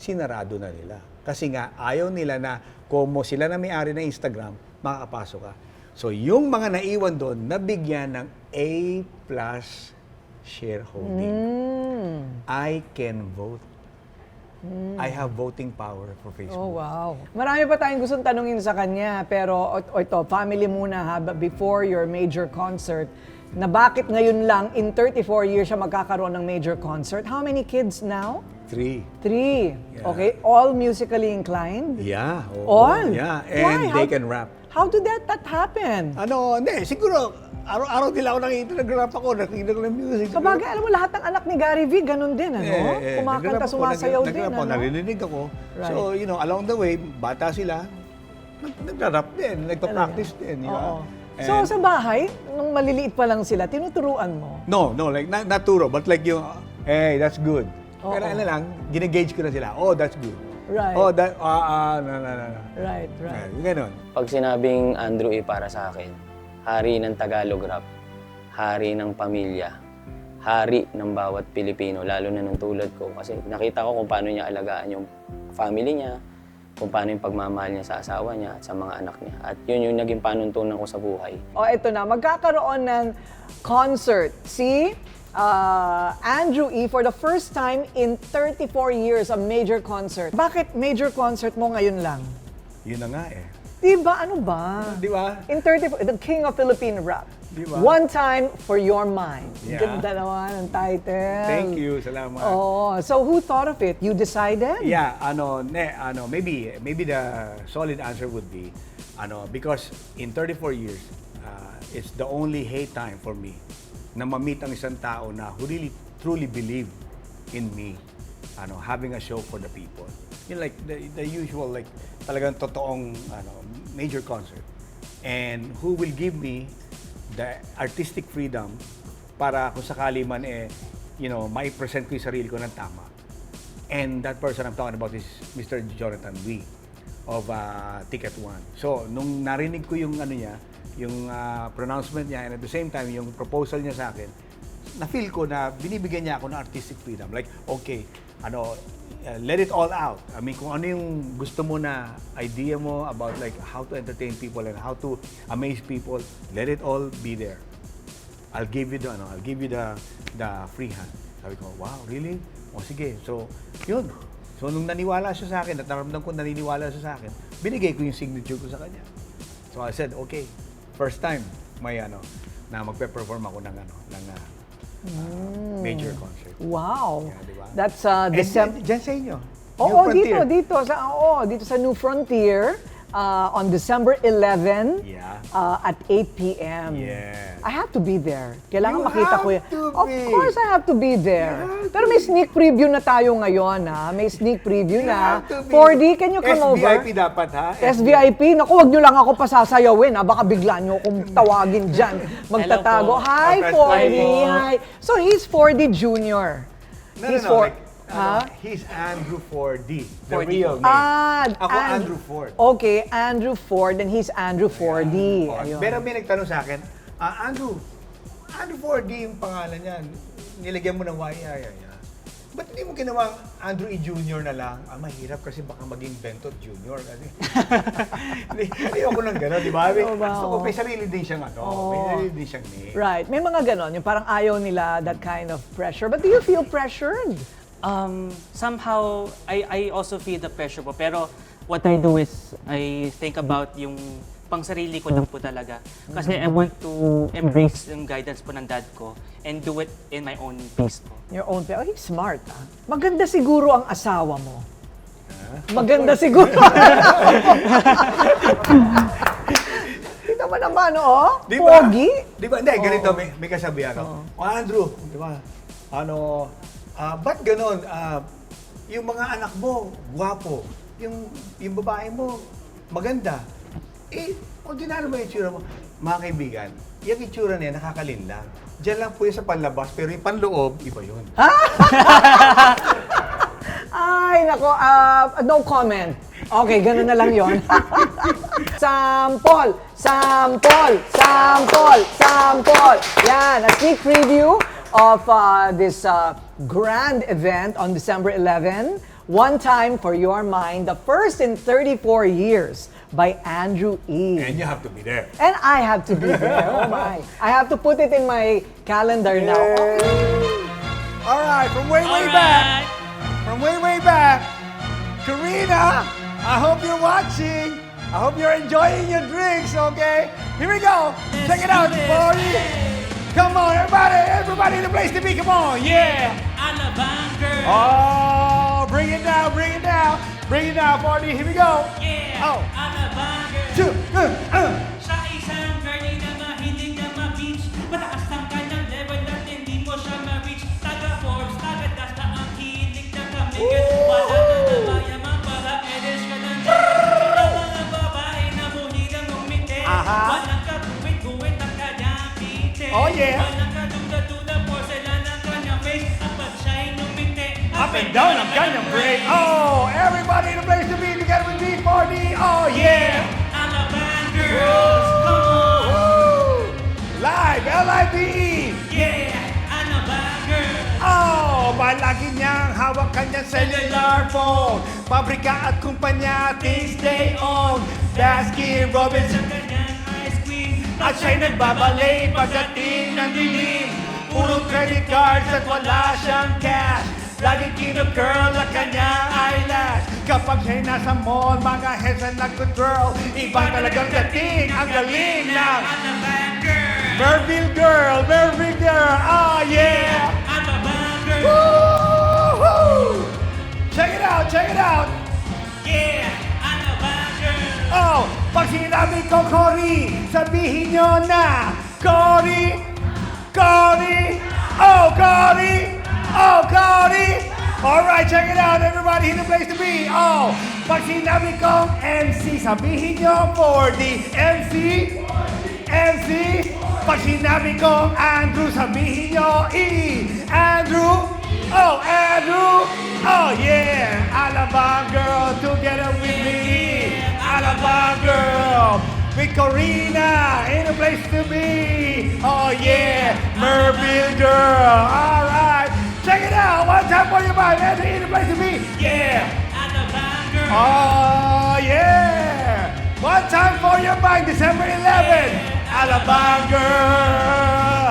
sinarado na nila. Kasi nga, ayaw nila na kung sila na may-ari ng Instagram, makakapasok ka. So, yung mga naiwan doon, nabigyan ng A+ shareholding. I can vote. I have voting power for Facebook. Oh, wow. Marami pa tayong gustong tanungin sa kanya, pero ito, family muna ha, before your major concert, na bakit ngayon lang, in 34 years siya magkakaroon ng major concert. How many kids now? 3. Yeah. Okay, all musically inclined? Yeah. All? Yeah, and Why? they can rap. How did that happen? Hindi, siguro, araw-araw nila ako nakikita, nag-rap ako, nakikita ko ng music. Sabagay, alam mo, lahat ng anak ni Gary V, ganun din, ano? Kumakanta, sumasayaw din, ano? Narinig ako. Right. So, along the way, bata sila, nag-rap din, nagpa-practice din. Oo. So, sa bahay, nung maliliit pa lang sila, tinuturuan mo? No, like, not turo, but like yung, hey, that's good. Pero ano lang, ginagauge ko na sila, oh, that's good. Right. Oh, that, no. Right. Ganon. Pag sinabing Andrew E. para sa akin, hari ng Tagalog rap, hari ng pamilya, hari ng bawat Pilipino, lalo na nung tulad ko. Kasi nakita ko kung paano niya alagaan yung family niya, kung paano yung pagmamahal niya sa asawa niya at sa mga anak niya. At yun yung naging panuntunan ko sa buhay. O, eto na, magkakaroon ng concert. Si Andrew E. for the first time in 34 years, a major concert. Bakit major concert mo ngayon lang? Yun na nga eh. Diba? Ano ba? Diba? In 34, the King of Philippine Rap. Diba? One Time for Your Mind. Yeah. Ganda naman ang title. Thank you, salamat. Oh, so who thought of it? You decided? Yeah, maybe the solid answer would be, because in 34 years, it's the only hate time for me na ma-meet ang isang tao na who really truly believe in me, having a show for the people. Like the usual, like talagang totoong major concert. And who will give me the artistic freedom para kung sakali man mai-present ko yung sarili ko ng tama. And that person I'm talking about is Mr. Jonathan Wee of Ticket One. So, nung narinig ko yung yung pronouncement niya, and at the same time, yung proposal niya sa akin, na-feel ko na binibigyan niya ako ng artistic freedom. Like, okay, let it all out. I mean, kung ano yung gusto mo na idea mo about like how to entertain people and how to amaze people, let it all be there. I'll give you the free hand. Sabi ko, wow, really? O sige. So, yun. So, nung naniwala siya sa akin, at naramdam ko naniniwala siya sa akin, binigay ko yung signature ko sa kanya. So, I said, okay, first time may na magpe-perform ako ng major concert. Wow. Yeah, diba? That's And December. dyan sa inyo. New Oo, Frontier. dito sa New Frontier on December 11 Yeah. at 8 p.m. Yeah. I have to be there. Kailangan You makita ko have yan. to Of be. course, I have to be there. Pero may sneak preview na tayo ngayon, ha? May sneak preview You na. have to be. 4D, can you come over? SVIP dapat, ha? SVIP? Naku, wag nyo lang ako pasasayawin, ha? Baka bigla nyo akong tawagin dyan. Magtatago. po. Hi, Okay, 4D. hi. Hi. So, he's 4D Junior. No, He's he's Andrew 4D. The 4D. real name. Ako Andrew Ford. Okay, Andrew Ford, and he's Andrew 4D. Ayun. Pero may nagtanong sa akin, Andrew 4D yung pangalan niya. Nilagyan mo ng YI. Ba't hindi mo ginawang Andrew E. Jr. na lang? Mahirap kasi baka maging Bentot Jr. Kasi ayoko ng gano'n, di ba? So, may sarili din siyang may sarili din siyang name. Right. May mga ganon. Yung parang ayaw nila that kind of pressure. But do you feel pressured? Somehow, I also feel the pressure po. Pero what I do is, I think about yung pang sarili ko lang po talaga. Kasi I want to embrace yung guidance po ng dad ko and do it in my own pace po. Your own pace. Oh, he's smart. Maganda siguro ang asawa mo. Maganda siguro. Kita mo naman, oh. Di ba? Pogi. Di ba? Hindi, ganito, may kasabihan. Andrew, di ba? Ba't ganon? Yung mga anak mo, gwapo. Yung babae mo, maganda. Ordinary mo yung itsura mo. Mga kaibigan, yung itsura niya nakakalinlang. Diyan lang po yung sa panlabas, pero yung panloob, iba yun. Ay, nako, no comment. Okay, ganun na lang yon. Sample! Yan, a sneak preview of this grand event on December 11. One Time for Your Mind, the first in 34 years by Andrew E. And you have to be there. And I have to be there. Oh my. I have to put it in my calendar now. All right, from way back, Karina, I hope you're watching. I hope you're enjoying your drinks, okay? Here we go. Check it out, party. Come on, everybody in the place to be. Come on, yeah. Oh, bring it down, party. Here we go. Yeah, Oh. Alabang Sa isang girlie na mahilig na ma-beach, mataas ang kanyang level at hindi mo siya ma-reach. Taga-Forbes, taga-Dasta ang hilig na kamigan. Wala na nabayamang para edis ka ng Sa mga babae na muhilang umiti. Walang katuwid-tuwid ang kanyang piti. Oh, yeah. Walang kaduda-duda porcelain ang kanyang face. At pag siya'y numiti, Up and down ang kanyang break. Oh, everybody in the place to be together with me, party. Oh, yeah. Alabang girls, come on. Live, L-I-V-E. Yeah, Alabang girls. Oh, palagi niyang hawak kanyang cellular phone. Pabrika at kumpanya, things they own. Baskin Robbins Sa kanyang ice cream. at siya'y nagbabalay pagdating ng dilim. Puro credit cards at wala siyang cash. Laging kinugirl ang kanyang eyelash. Kapag siya'y nasa mall, mga heads ang nag-control. Iba talagang dating, ang galing ng Merville girl, oh yeah! Alabang girls. Woo-hoo! Check it out! Yeah, Alabang girls. Oh, pag sinabi ko Cory, sabihin nyo na Cory! Oh, Cory! Alright, check it out, everybody, in the place to be. Oh, pag sinabi kong MC, sabihin nyo 4D. MC. Pag sinabi kong Andrew, sabihin nyo E. Andrew. Oh, yeah. Alabang girl, together with me. Alabang girl. With Corina, in the place to be. Oh, yeah. Merville girl. Alright. Check it out. One time for your mind. Andrew, in the place to be. Yeah. Alabang girls. Oh, yeah. One time for your mind. December 11. Alabang girl.